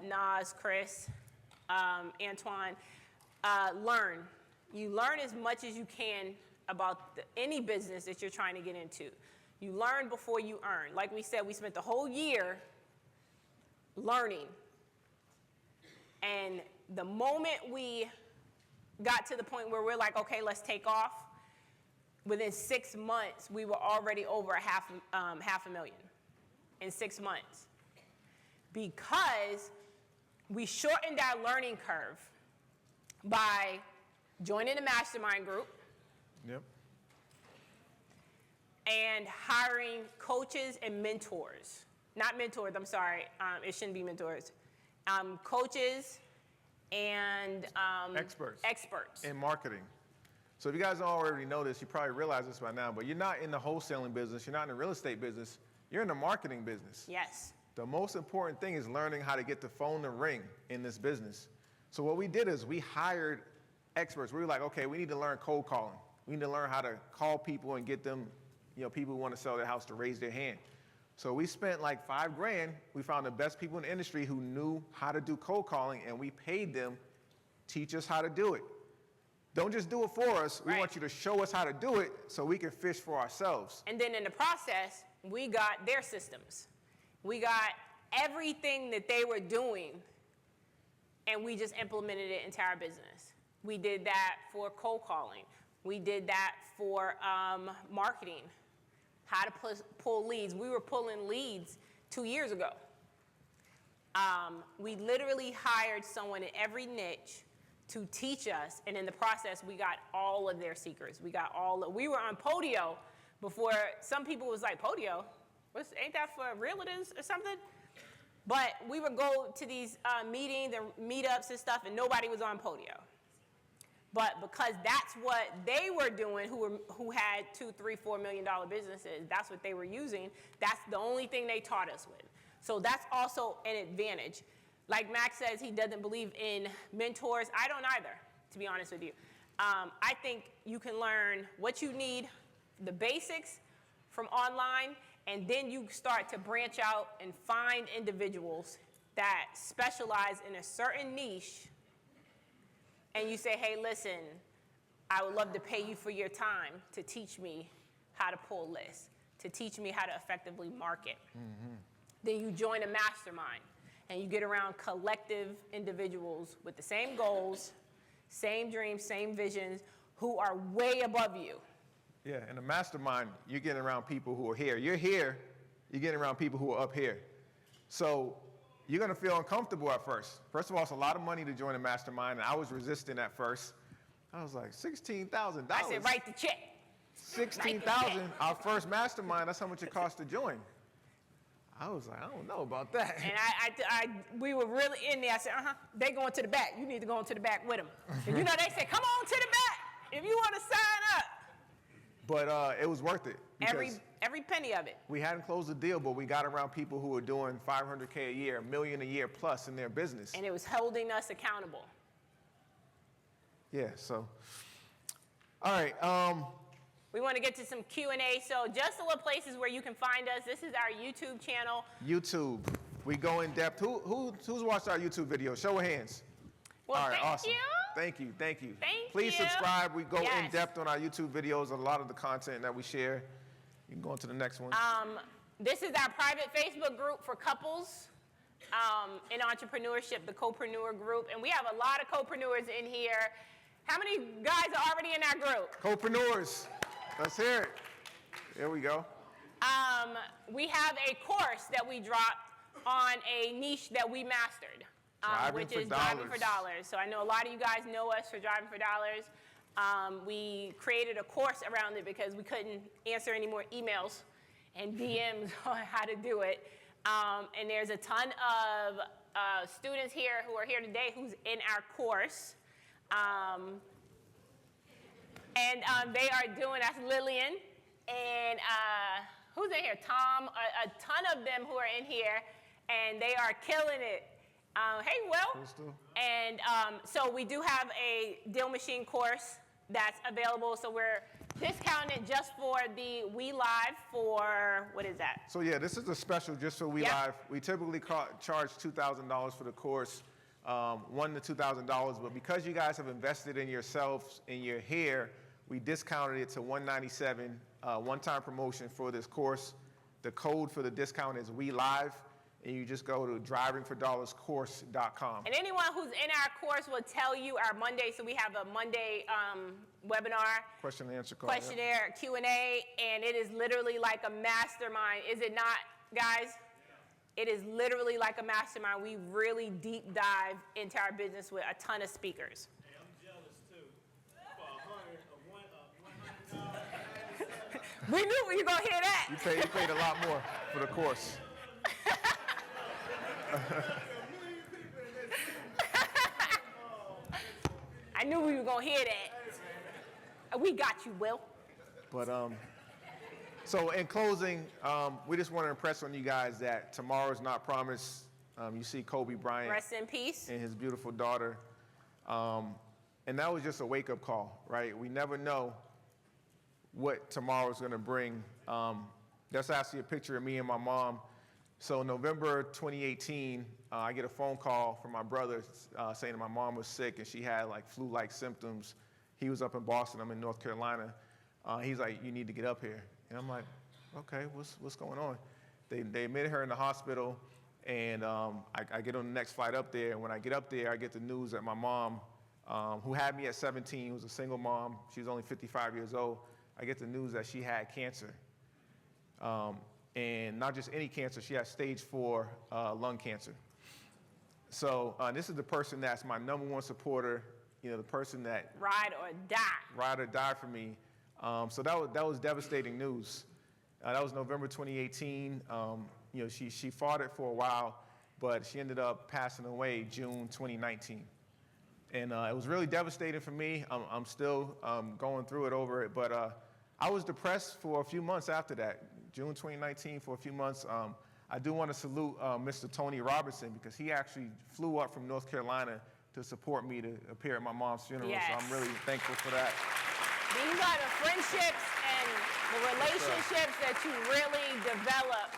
Nas, Chris, Antoine. Learn. You learn as much as you can about any business that you're trying to get into. You learn before you earn. Like we said, we spent the whole year learning. And the moment we got to the point where we're like, okay, let's take off, within 6 months, we were already over $500,000 in 6 months. Because we shortened our learning curve by joining a mastermind group. Yep. And hiring coaches and mentors. Not mentors, I'm sorry, it shouldn't be mentors. Coaches and experts. In marketing. So if you guys don't already know this, you probably realize this by now, but you're not in the wholesaling business, you're not in the real estate business, you're in the marketing business. Yes. The most important thing is learning how to get the phone to ring in this business. So what we did is we hired experts. We were like, okay, we need to learn cold calling. We need to learn how to call people and get them, you know, people who want to sell their house to raise their hand. So we spent like $5,000. We found the best people in the industry who knew how to do cold calling, and we paid them teach us how to do it. Don't just do it for us. We want you to show us how to do it so we can fish for ourselves. And then in the process, we got their systems. We got everything that they were doing, and we just implemented it into our business. We did that for cold calling. We did that for marketing, how to pull leads. We were pulling leads 2 years ago. We literally hired someone in every niche to teach us, and in the process, we got all of their secrets. We were on Podio before. Some people was like, Podio? Ain't that for realtors or something? But we would go to these meetings and meetups and stuff, and nobody was on Podio. But because that's what they were doing, who had $2, $3, $4 million businesses, that's what they were using. That's the only thing they taught us with. So that's also an advantage. Like Max says, he doesn't believe in mentors. I don't either, to be honest with you. I think you can learn what you need, the basics from online, and then you start to branch out and find individuals that specialize in a certain niche. And you say, hey, listen, I would love to pay you for your time to teach me how to pull lists, to teach me how to effectively market. Mm-hmm. Then you join a mastermind, and you get around collective individuals with the same goals, same dreams, same visions, who are way above you. Yeah, in a mastermind, you're getting around people who are here. You're here, you're getting around people who are up here. So you're going to feel uncomfortable at first. First of all, it's a lot of money to join a mastermind, and I was resistant at first. I was like, $16,000. I said, write the check. $16,000, our first mastermind, that's how much it cost to join. I was like, I don't know about that. And we were really in there. I said, they going to the back. You need to go into the back with them. And you know, they said, come on to the back if you want to sign up. But it was worth it. Every penny of it. We hadn't closed the deal, but we got around people who were doing $500K a year, $1 million a year plus in their business. And it was holding us accountable. Yeah, so, all right. We want to get to some Q&A, so just a little places where you can find us. This is our YouTube channel. YouTube. We go in depth. Who's watched our YouTube video? Show of hands. Well, all right, thank awesome. you. Thank you. Please Please subscribe. We go in depth on our YouTube videos, a lot of the content that we share. You can go on to the next one. This is our private Facebook group for couples in entrepreneurship, the Copreneur group. And we have a lot of copreneurs in here. How many guys are already in our group? Copreneurs. Let's hear it. There we go. We have a course that we dropped on a niche that we mastered, which is Driving for Dollars. So I know a lot of you guys know us for Driving for Dollars. We created a course around it because we couldn't answer any more emails and DMs on how to do it. And there's a ton of students here who are here today who's in our course. And they are doing, that's Lillian, and who's in here? Tom, a ton of them who are in here, and they are killing it. Hey, Will. Krystal. And so we do have a deal machine course that's available, so we're discounted just for the We Live for, what is that? So yeah, this is a special just for We Live. We typically charge $2,000 for the course, $1,000 to $2,000, but because you guys have invested in yourselves and you're here, we discounted it to $197, one-time promotion for this course. The code for the discount is We Live, and you just go to drivingfordollarscourse.com. And anyone who's in our course will tell you our Monday, so we have a Monday webinar. Question and answer call. Questionnaire, Q&A, and it is literally like a mastermind. Is it not, guys? It is literally like a mastermind. We really deep dive into our business with a ton of speakers. Hey, I'm jealous too. For $100. We knew we were going to hear that. You paid a lot more for the course. I knew we were going to hear that. We got you, Will. But so in closing, we just want to impress on you guys that tomorrow is not promised. You see Kobe Bryant. Rest in peace. And his beautiful daughter. And that was just a wake-up call, right? We never know what tomorrow is going to bring. That's actually a picture of me and my mom. So November 2018, I get a phone call from my brother saying that my mom was sick and she had like flu-like symptoms. He was up in Boston, I'm in North Carolina. He's like, you need to get up here. And I'm like, okay, what's going on? They admitted her in the hospital, and I get on the next flight up there. And when I get up there, I get the news that my mom, who had me at 17, was a single mom. She was only 55 years old. I get the news that she had cancer. And not just any cancer, she had stage 4 lung cancer. So this is the person that's my #1 supporter, the person that Ride or die for me. So that was devastating news. That was November 2018. She fought it for a while, but she ended up passing away June 2019. And it was really devastating for me. I'm still going through it over it, but I was depressed for a few months after that. June 2019, for a few months. I do want to salute Mr. Tony Robertson, because he actually flew up from North Carolina to support me to appear at my mom's funeral. Yes. So I'm really thankful for that. These are the friendships and the relationships that you really develop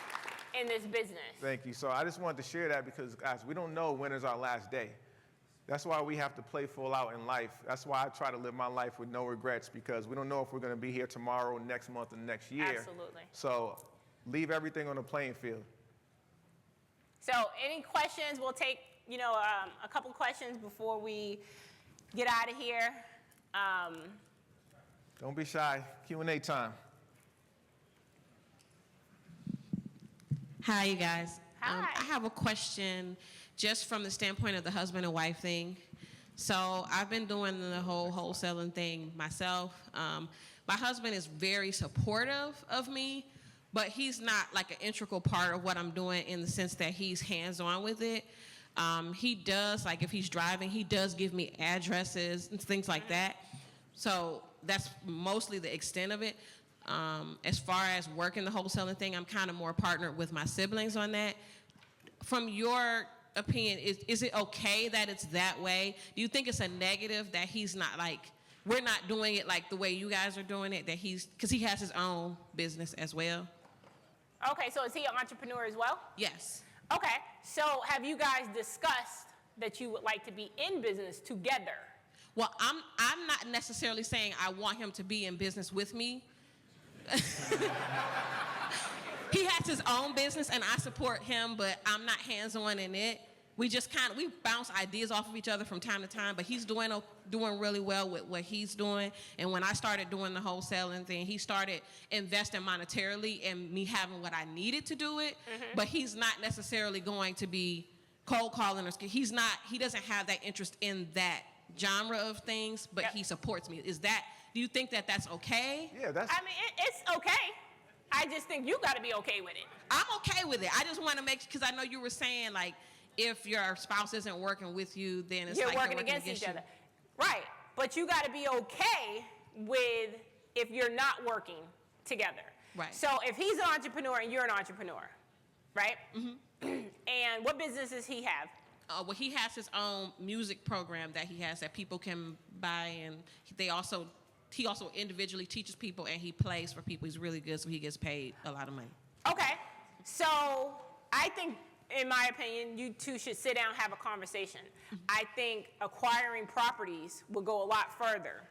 in this business. Thank you. So I just wanted to share that because, guys, we don't know when is our last day. That's why we have to play full out in life. That's why I try to live my life with no regrets, because we don't know if we're going to be here tomorrow, next month, and next year. Absolutely. So leave everything on the playing field. So any questions? We'll take, a couple questions before we get out of here. Don't be shy. Q&A time. Hi, you guys. Hi. I have a question just from the standpoint of the husband and wife thing. So I've been doing the whole wholesaling thing myself. My husband is very supportive of me, but he's not like an integral part of what I'm doing in the sense that he's hands-on with it. He does, like if he's driving, he does give me addresses and things like that. So that's mostly the extent of it. As far as working the wholesaling thing, I'm kind of more partnered with my siblings on that. From your opinion, is it okay that it's that way? Do you think it's a negative that he's not we're not doing it like the way you guys are doing it, that because he has his own business as well? Okay, so is he an entrepreneur as well? Yes. Okay, so have you guys discussed that you would like to be in business together? Well, I'm not necessarily saying I want him to be in business with me. He has his own business and I support him, but I'm not hands-on in it. We just we bounce ideas off of each other from time to time, but he's doing really well with what he's doing. And when I started doing the wholesaling thing, he started investing monetarily in me having what I needed to do it, but he's not necessarily going to be cold calling or he doesn't have that interest in that genre of things, but he supports me. Do you think that that's okay? Yeah, it's okay. I just think you got to be okay with it. I'm okay with it. I just want to because I know you were saying if your spouse isn't working with you, then it's you're like working against each other. Right, but you got to be okay with if you're not working together. Right. So if he's an entrepreneur and you're an entrepreneur, right? Mm-hmm. And what business does he have? Well, he has his own music program that he has that people can buy, and he also individually teaches people and he plays for people. He's really good, so he gets paid a lot of money. Okay, so I think, in my opinion, you two should sit down and have a conversation. I think acquiring properties will go a lot further.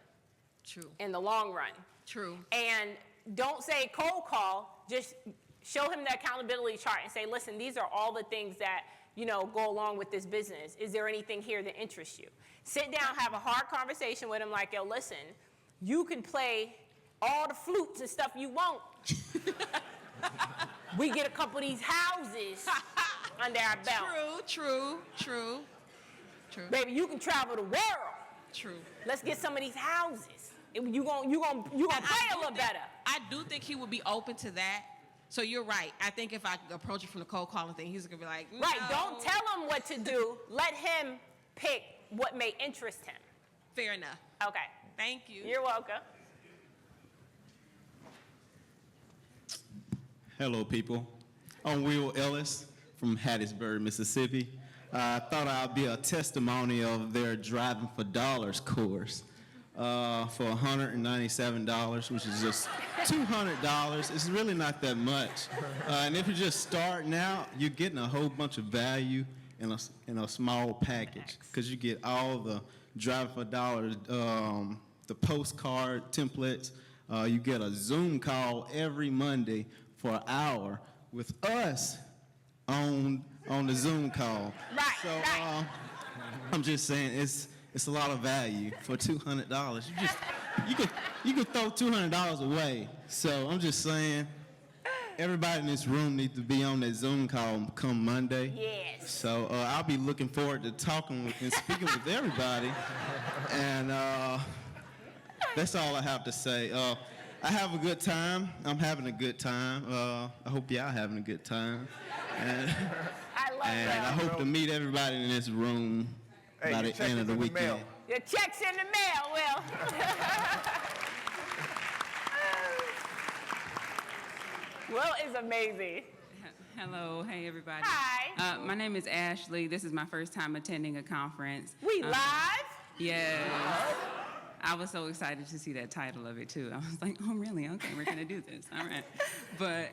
True. In the long run. True. And don't say cold call, just show him the accountability chart and say, listen, these are all the things that go along with this business. Is there anything here that interests you? Sit down, have a hard conversation with him like, yo, listen, you can play all the flutes and stuff you want. We get a couple of these houses under our belt. True. Baby, you can travel the world. True. Let's get some of these houses. You gonna play a little better. I do think he would be open to that. So you're right. I think if I approach it from the cold calling thing, he's gonna be like, no. Right. Don't tell him what to do. Let him pick what may interest him. Fair enough. Okay. Thank you. You're welcome. Hello, people. I'm Will Ellis from Hattiesburg, Mississippi. I thought I'd be a testimony of their Driving for Dollars course for $197, which is just $200. It's really not that much. And if you're just starting out, you're getting a whole bunch of value in a small package, because you get all the Driving for Dollars, the postcard templates. You get a Zoom call every Monday for an hour with us on the Zoom call. Right. So I'm just saying it's a lot of value for $200. You could throw $200 away. So I'm just saying, everybody in this room needs to be on that Zoom call come Monday. Yes. So I'll be looking forward to talking and speaking with everybody. And that's all I have to say. I have a good time. I'm having a good time. I hope y'all having a good time. And, I love and I that. hope to meet everybody in this room by your the check end is of the in the weekend. mail. Your check's in the mail, Will. Will is amazing. Hello, hey everybody. Hi. My name is Ashley. This is my first time attending a conference. We live? Yes. I was so excited to see that title of it too. I was like, oh really? Okay, we're gonna do this. All right. But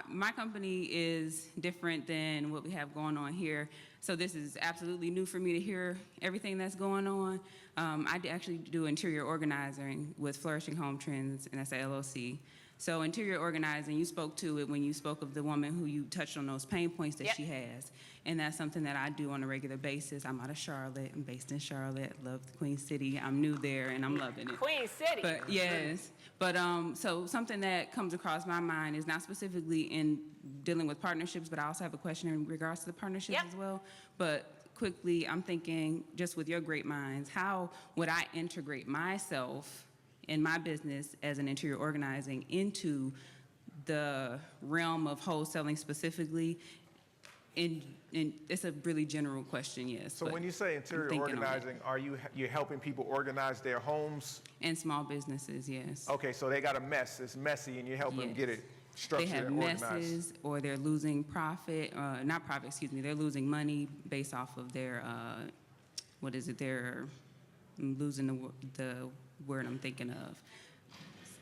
my company is different than what we have going on here. So this is absolutely new for me to hear everything that's going on. Actually do interior organizing with Flourishing Home Trends, and that's a LLC. So interior organizing, you spoke to it when you spoke of the woman who you touched on those pain points that Yep. she has. And that's something that I do on a regular basis. I'm out of Charlotte. I'm based in Charlotte. Love the Queen City. I'm new there and I'm loving it. Queen City. But yes, but so something that comes across my mind is not specifically in dealing with partnerships, but I also have a question in regards to the partnerships Yep. as well. But quickly, I'm thinking, just with your great minds, how would I integrate myself in my business as an interior organizing into the realm of wholesaling specifically? And it's a really general question, yes. So but when you say I'm interior thinking on it. organizing, are you're helping people organize their homes? And small businesses, yes. Okay, so they got a mess. It's messy, and you're helping them get it They structured have and organized. messes, or they're losing profit, not profit, excuse me, they're losing money based off of their, I'm losing the word I'm thinking of.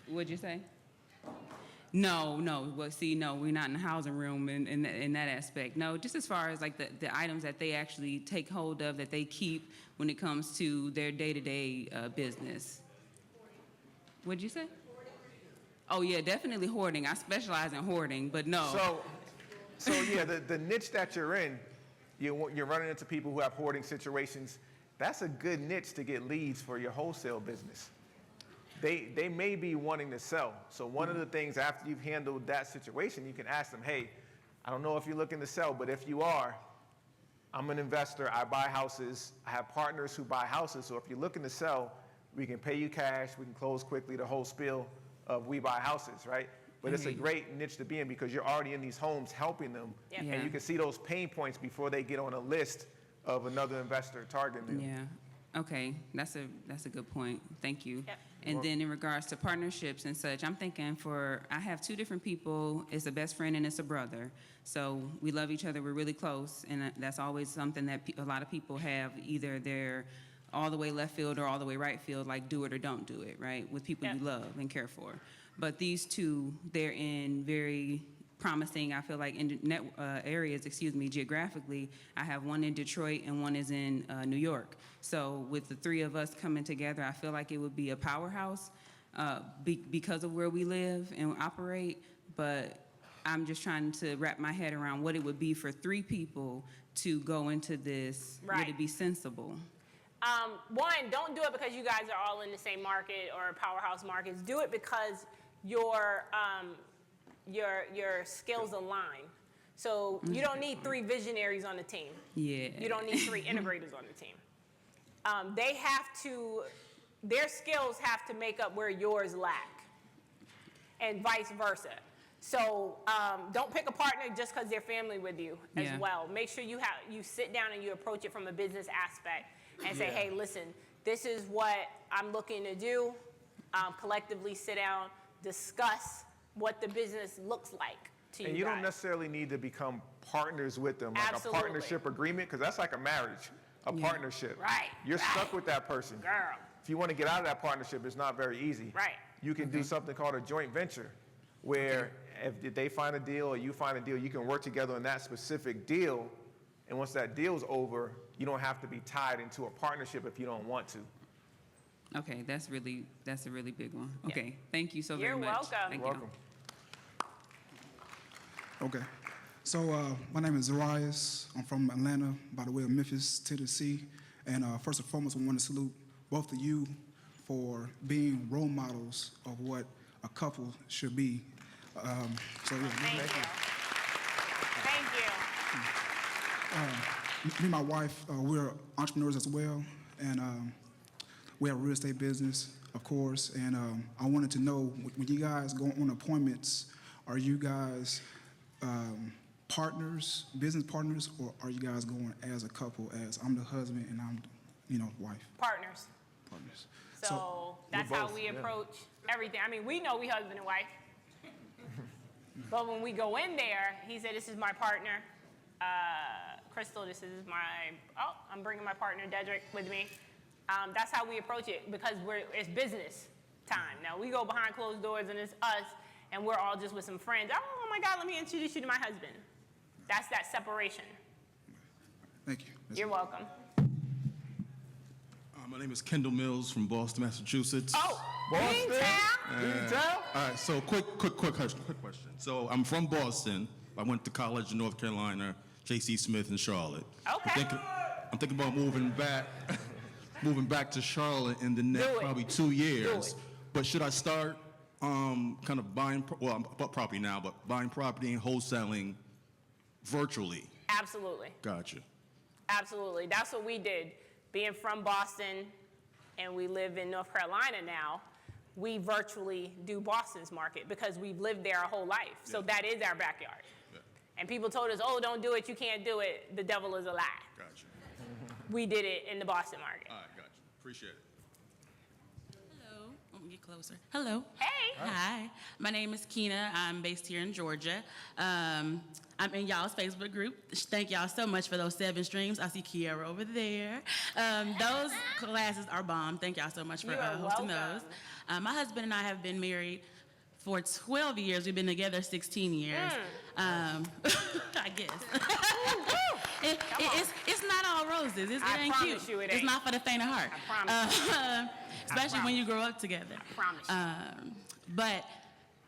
What'd you say? No, well, see, no, we're not in the housing room in that aspect. No, just as far as like the items that they actually take hold of, that they keep when it comes to their day-to-day business. What'd you say? Oh yeah, definitely hoarding. I specialize in hoarding, but no. So yeah, the niche that you're in, you're running into people who have hoarding situations. That's a good niche to get leads for your wholesale business. They may be wanting to sell. So one of the things after you've handled that situation, you can ask them, hey, I don't know if you're looking to sell, but if you are, I'm an investor. I buy houses. I have partners who buy houses. So if you're looking to sell, we can pay you cash. We can close quickly, the whole spiel of we buy houses, right? But it's a great niche to be in because you're already in these homes helping them. Yep. Yeah. And you can see those pain points before they get on a list of another investor targeting them. Yeah. Okay, that's a good point. Thank you. Yep. And then in regards to partnerships and such, I'm thinking I have two different people. It's a best friend and it's a brother. So we love each other. We're really close, and that's always something that a lot of people have. Either they're all the way left field or all the way right field, like do it or don't do it, right? With people Yep. you love and care for. But these two, they're in very promising, I feel like, areas, geographically. I have one in Detroit and one is in New York. So with the three of us coming together, I feel like it would be a powerhouse because of where we live and operate. But I'm just trying to wrap my head around what it would be for three people to go into this. Right. Would it be sensible? One, don't do it because you guys are all in the same market or powerhouse markets. Do it because your skills align. So you don't need three visionaries on the team. Yeah. You don't need three integrators on the team. Their skills have to make up where yours lack, and vice versa. So don't pick a partner just because they're family with you as Yeah. well. Make sure you sit down and you approach it from a business aspect and say, hey, listen, this is what I'm looking to do. Collectively sit down, discuss what the business looks like to you And you guys. don't necessarily need to become partners with them, like Absolutely. a partnership agreement, because that's like a marriage, a partnership. Right, You're right. stuck with that person. Girl. If you want to get out of that partnership, it's not very easy. Right. You can do something called a joint venture, where if they find a deal or you find a deal, you can work together on that specific deal. And once that deal's over, you don't have to be tied into a partnership if you don't want to. Okay, that's a really big one. Yeah. Okay, thank you so very You're much. welcome. Thank You're you. welcome. Okay. So my name is Zarias. I'm from Atlanta, by the way of Memphis, Tennessee. And first and foremost, I want to salute both of you for being role models of what a couple should be. So yeah, Thank you. Thank you. me and my wife, we're entrepreneurs as well, and we have a real estate business, of course. And I wanted to know, when you guys go on appointments, are you guys partners, business partners, or are you guys going as a couple? As I'm the husband and I'm, wife. Partners. Partners. So that's how we approach everything. I mean, we know we husband and wife. But when we go in there, he said, this is my partner. Krystal, this is I'm bringing my partner, Dedric, with me. That's how we approach it, because it's business time. Now, we go behind closed doors and it's us, and we're all just with some friends. Oh my God, let me introduce you to my husband. That's that separation. Thank you. You're welcome. My name is Kendall Mills from Boston, Massachusetts. Oh, Boston? Beantown? Can you tell? All right, so quick question. So I'm from Boston. I went to college in North Carolina, J.C. Smith in Charlotte. Okay. I'm thinking about moving back to Charlotte in the next probably 2 years. But should I start kind of buying, I'm about property now, but buying property and wholesaling virtually? Absolutely. Gotcha. Absolutely. That's what we did. Being from Boston, and we live in North Carolina now, we virtually do Boston's market because we've lived there our whole life. So that is our backyard. Yeah. And people told us, oh, don't do it, you can't do it. The devil is a lie. Gotcha. We did it in the Boston market. All right, gotcha. Appreciate it. Hello. Let me get closer. Hello. Hey. Hi. My name is Keena. I'm based here in Georgia. I'm in y'all's Facebook group. Thank y'all so much for those 7 streams. I see Kiara over there. Those classes are bomb. Thank y'all so much for hosting those. My husband and I have been married for 12 years. We've been together 16 years. I guess. It's not all roses. It ain't cute. You it ain't. It's not for the faint of heart. I promise. Especially when you grow up together. I promise you. But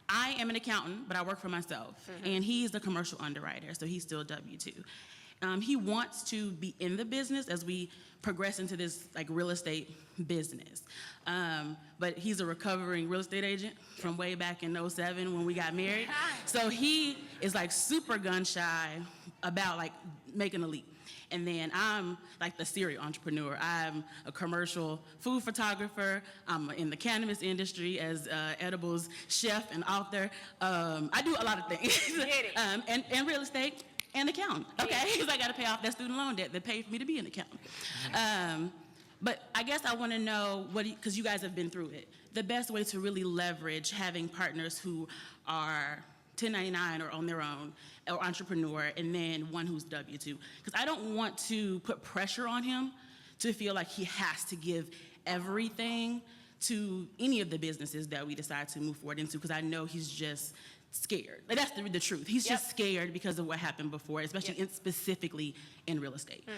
I am an accountant, but I work for myself. And he's the commercial underwriter, so he's still W-2. He wants to be in the business as we progress into this real estate business. But he's a recovering real estate agent from way back in 07 when we got married. So he is super gun shy about making a leap. And then I'm the serial entrepreneur. I'm a commercial food photographer. I'm in the cannabis industry as edibles chef and author. I do a lot of things. Get it. And real estate and accountant. Okay, because I got to pay off that student loan debt that paid for me to be an accountant. But I guess I want to know, because you guys have been through it, the best way to really leverage having partners who are 1099 or on their own, or entrepreneur, and then one who's W-2. Because I don't want to put pressure on him to feel like he has to give everything to any of the businesses that we decide to move forward into, because I know he's just scared. That's the truth. He's just scared because of what happened before, especially specifically in real estate.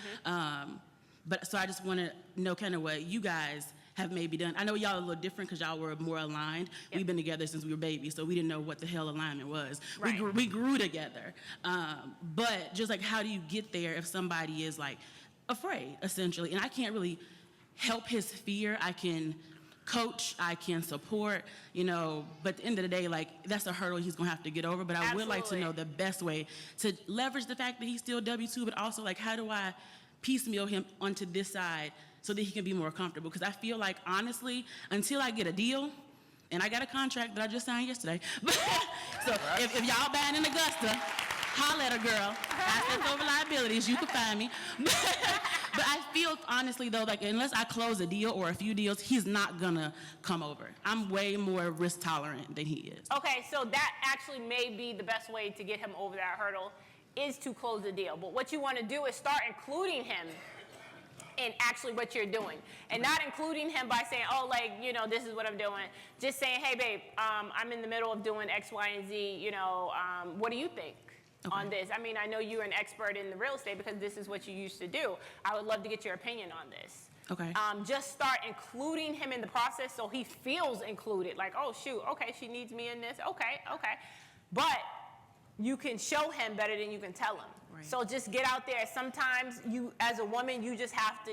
But so I just want to know kind of what you guys have maybe done. I know y'all are a little different because y'all were more aligned. We've been together since we were babies, so we didn't know what the hell alignment was. Right. We grew together. But just how do you get there if somebody is afraid, essentially? And I can't really help his fear. I can coach, I can support, but at the end of the day, that's a hurdle he's gonna have to get over. But I would like to know the best way to leverage the fact that he's still W-2, but also how do I piecemeal him onto this side so that he can be more comfortable? Because I feel honestly, until I get a deal, and I got a contract that I just signed yesterday. So if y'all buying in Augusta, holla at a girl. Assets over liabilities, you can find me. But I feel honestly though, unless I close a deal or a few deals, he's not gonna come over. I'm way more risk tolerant than he is. Okay, so that actually may be the best way to get him over that hurdle, is to close the deal. But what you want to do is start including him in actually what you're doing, and not including him by saying, oh, this is what I'm doing. Just saying, hey, babe, I'm in the middle of doing X, Y, and Z. What do you think on this? I mean, I know you're an expert in the real estate because this is what you used to do. I would love to get your opinion on this. Okay. Just start including him in the process so he feels included. Oh, shoot, okay, she needs me in this. Okay. But you can show him better than you can tell him. Right. So just get out there. Sometimes you, as a woman, you just have to,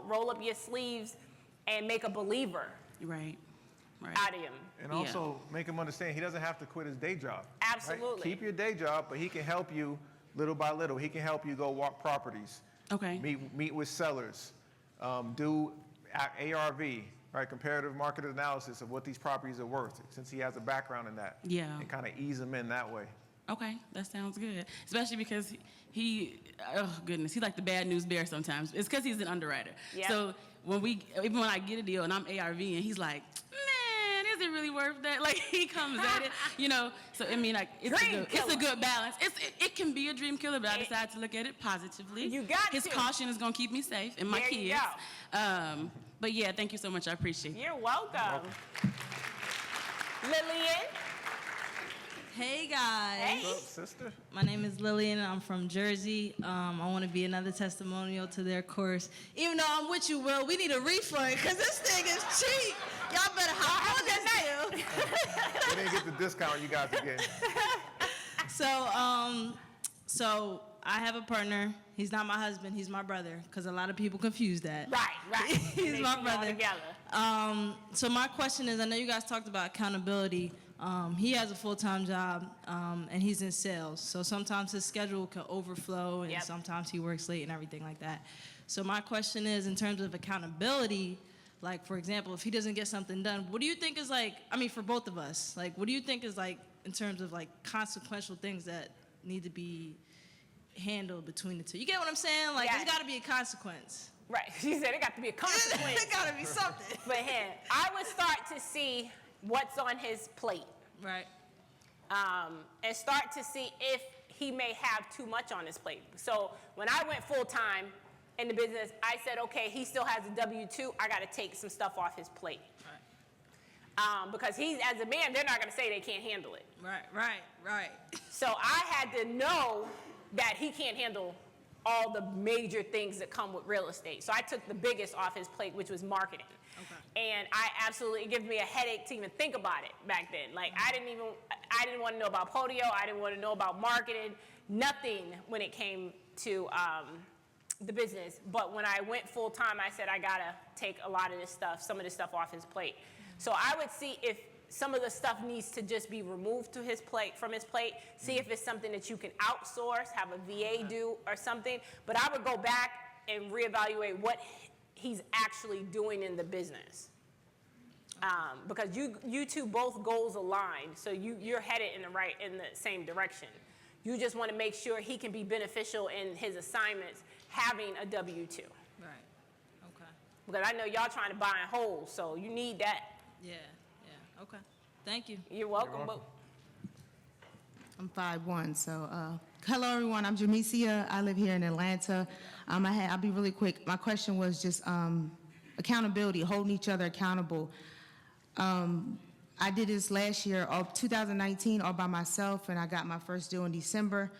roll up your sleeves and make a believer. Right. out of him. And also make him understand he doesn't have to quit his day job. right? Absolutely. Keep your day job, but he can help you little by little. He can help you go walk properties. Okay. Meet with sellers. Do ARV, right? Comparative market analysis of what these properties are worth, since he has a background in that. Yeah. And kind of ease him in that way. Okay, that sounds good. Especially because he, oh goodness, he's like the bad news bear sometimes. It's because he's an underwriter. Yeah. So even when I get a deal and I'm ARV and he's like, man, is it really worth that? Like he comes at it, you know. So I mean, like it's a good balance. It can be a dream killer, but I decided to look at it positively. You got His to. caution is gonna keep me safe and my There kids. you go. But yeah, thank you so much. I appreciate it. You're welcome. Lillian. Hey guys. Hey. What's up, sister? My name is Lillian. I'm from Jersey. I want to be another testimonial to their course. Even though I'm with you, Will, we need a refund because this thing is cheap. Y'all better hop on this deal. We didn't get the discount you guys are getting. So I have a partner. He's not my husband. He's my brother because a lot of people confuse that. Right. He's Make my it all brother. together. So my question is, I know you guys talked about accountability. He has a full-time job, and he's in sales. So sometimes his schedule can overflow, and Yep. sometimes he works late and everything like that. So my question is, in terms of accountability, like, for example, if he doesn't get something done, what do you think is like, I mean, for both of us, like, what do you think is like, in terms of like consequential things that need to be handled between the two? You get what I'm saying? Like, Yes. there's got to be a consequence. Right. She said it got to be a consequence. It got to be something. For him. I would start to see what's on his plate. Right. And start to see if he may have too much on his plate. So when I went full-time in the business, I said, okay, he still has a W-2. I got to take some stuff off his plate. Right. Because he's, as a man, they're not going to say they can't handle it. Right. So I had to know that he can't handle all the major things that come with real estate. So I took the biggest off his plate, which was marketing. Okay. And it gave me a headache to even think about it back then. Like I didn't want to know about Podio. I didn't want to know about marketing, nothing when it came to the business. But when I went full time, I said, I gotta take some of this stuff off his plate. So I would see if some of the stuff needs to just be removed from his plate, see if it's something that you can outsource, have a VA do or something. But I would go back and reevaluate what he's actually doing in the business. Because you two both goals aligned, so you're headed in the same direction. You just want to make sure he can be beneficial in his assignments having a W-2. Right. Okay. Because I know y'all trying to buy in whole, so you need that. Yeah. Okay. Thank you. You're welcome. But I'm 5'1", so hello everyone. I'm Jamesia. I live here in Atlanta. I'll be really quick. My question was just accountability, holding each other accountable. I did this last year, 2019, all by myself, and I got my first deal in December.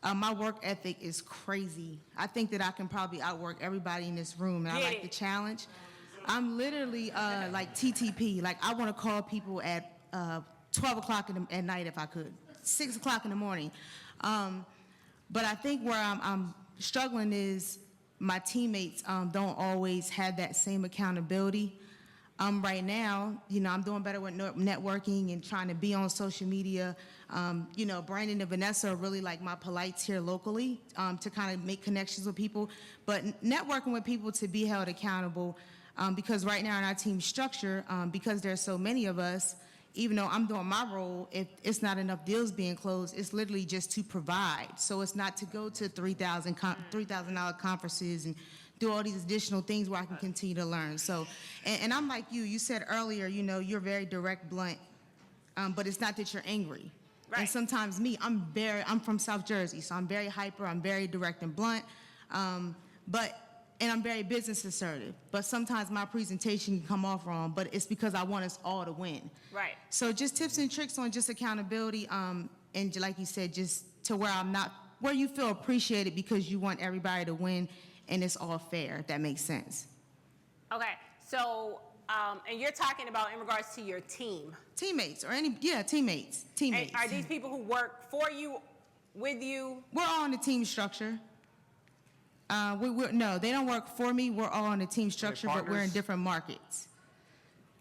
My work ethic is crazy. I think that I can probably outwork everybody in this room, and I like the challenge. I'm literally like TTP. Like I want to call people at 12 o'clock at night if I could, 6 o'clock in the morning. But I think where I'm struggling is my teammates don't always have that same accountability. Right now, I'm doing better with networking and trying to be on social media. Brandon and Vanessa are really like my polites here locally to kind of make connections with people. But networking with people to be held accountable, because right now in our team structure, because there's so many of us, even though I'm doing my role, if it's not enough deals being closed, it's literally just to provide. So it's not to go to $3,000 conferences and do all these additional things where I can continue to learn. So, and I'm like you said earlier, you're very direct, blunt, but it's not that you're angry. Right. And sometimes I'm from South Jersey, so I'm very hyper, I'm very direct and blunt, and I'm very business assertive. But sometimes my presentation can come off wrong, but it's because I want us all to win. right. So just tips and tricks on just accountability, and like you said, just to where you feel appreciated because you want everybody to win and it's all fair, if that makes sense. Okay. So, and you're talking about in regards to your team. Teammates, teammates. And are these people who work for you, with you? We're all in the team structure. No, they don't work for me. We're all in the team structure, but we're in different markets.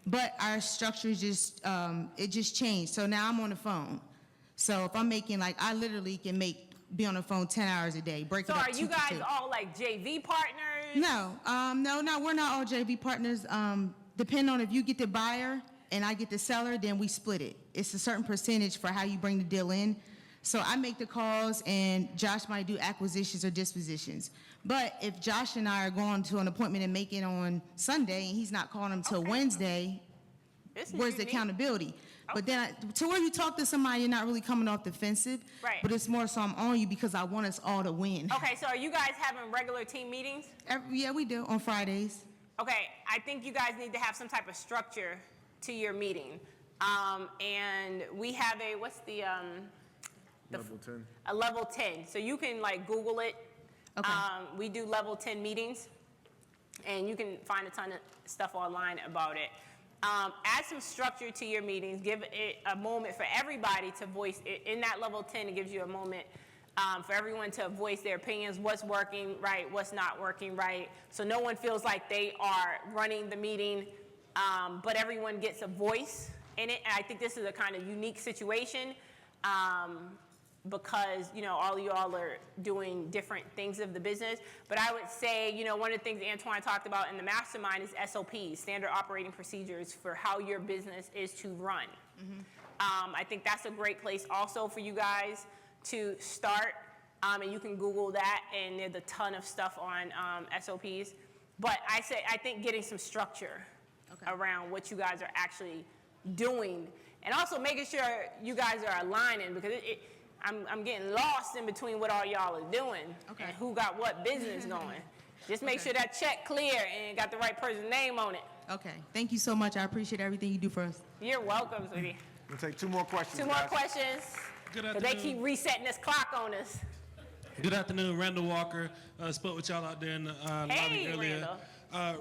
but our structure just, it just changed. So now I'm on the phone. So if I'm making, like, I literally can be on the phone 10 hours a day, break So it up are two you to guys two. all like JV partners? No, no, we're not all JV partners. Depending on if you get the buyer and I get the seller, then we split it. It's a certain percentage for how you bring the deal in. So I make the calls and Josh might do acquisitions or dispositions. But if Josh and I are going to an appointment and make it on Sunday and he's not calling them till Wednesday, where's the accountability? But then, to where you talk to somebody, you're not really coming off defensive. Right. But it's more so I'm on you because I want us all to win. Okay, so are you guys having regular team meetings? Yeah, we do, on Fridays. Okay, I think you guys need to have some type of structure to your meeting. And we have a, what's the Level 10. A level 10. So you can like Google it. Okay. We do level 10 meetings, and you can find a ton of stuff online about it. Add some structure to your meetings. Give it a moment for everybody to voice it. In that level 10, it gives you a moment for everyone to voice their opinions, what's working right, what's not working right. So no one feels like they are running the meeting, but everyone gets a voice in it. And I think this is a kind of unique situation because, you know, all of y'all are doing different things of the business. But I would say, you know, one of the things Antoine talked about in the mastermind is SOPs, standard operating procedures for how your business is to run. I think that's a great place also for you guys to start. And you can Google that, and there's a ton of stuff on SOPs. But I think getting some structure around what you guys are actually doing, and also making sure you guys are aligning, because I'm getting lost in between what all y'all are doing and who got what business going. Just make sure that check clear and got the right person's name on it. Okay, thank you so much. I appreciate everything you do for us. You're welcome, sweetie. We'll take 2 more questions. 2 more guys. questions. Good 'Cause afternoon. they keep resetting this clock on us. Good afternoon, Randall Walker. Spoke with y'all out there in the lobby earlier. Randall.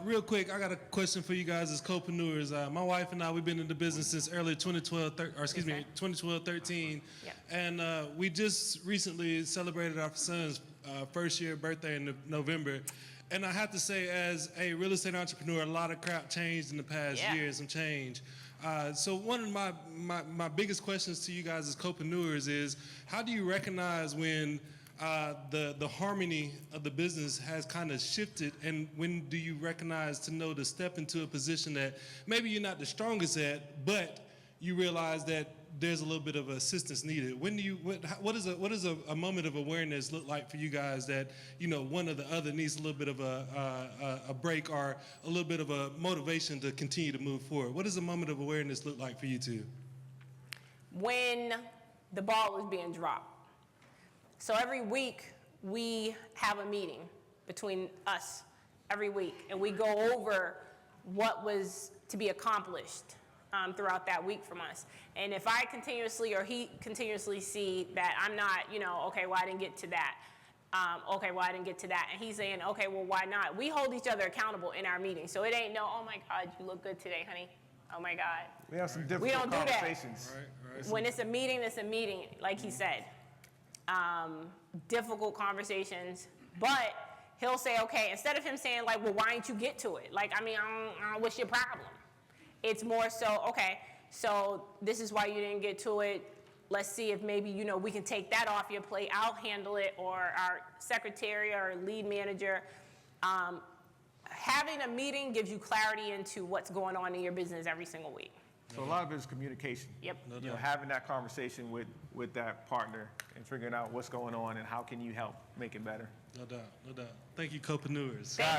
Real quick, I got a question for you guys as co-preneurs. My wife and I, we've been in the business since early 2012-13. Yep. And we just recently celebrated our son's first year birthday in November. And I have to say, as a real estate entrepreneur, a lot of crap changed in the past year, some change. So one of my biggest questions to you guys as co-preneurs is, how do you recognize when the harmony of the business has kind of shifted, and when do you recognize to know to step into a position that maybe you're not the strongest at, but you realize that there's a little bit of assistance needed? When do you, what does a moment of awareness look like for you guys that, you know, one or the other needs a little bit of a break or a little bit of a motivation to continue to move forward? What does a moment of awareness look like for you two? When the ball is being dropped. So every week we have a meeting between us every week, and we go over what was to be accomplished throughout that week from us. And if I continuously or he continuously see that I'm not, you know, okay, well, I didn't get to that. Okay, well, I didn't get to that. And he's saying, okay, well, why not? We hold each other accountable in our meeting. So it ain't no, oh my God, you look good today, honey. Oh my God. We have some difficult We don't do that. conversations. Right. When it's a meeting, like he said. Difficult conversations, but he'll say, okay, instead of him saying like, well, why didn't you get to it? Like, I mean, what's your problem? It's more so, okay, so this is why you didn't get to it. Let's see if maybe, you know, we can take that off your plate. I'll handle it, or our secretary or lead manager. Having a meeting gives you clarity into what's going on in your business every single week. So a lot of it is communication. Yep. You know, having that conversation with that partner and figuring out what's going on and how can you help make it better. No doubt. Thank you, co-preneurs. Thank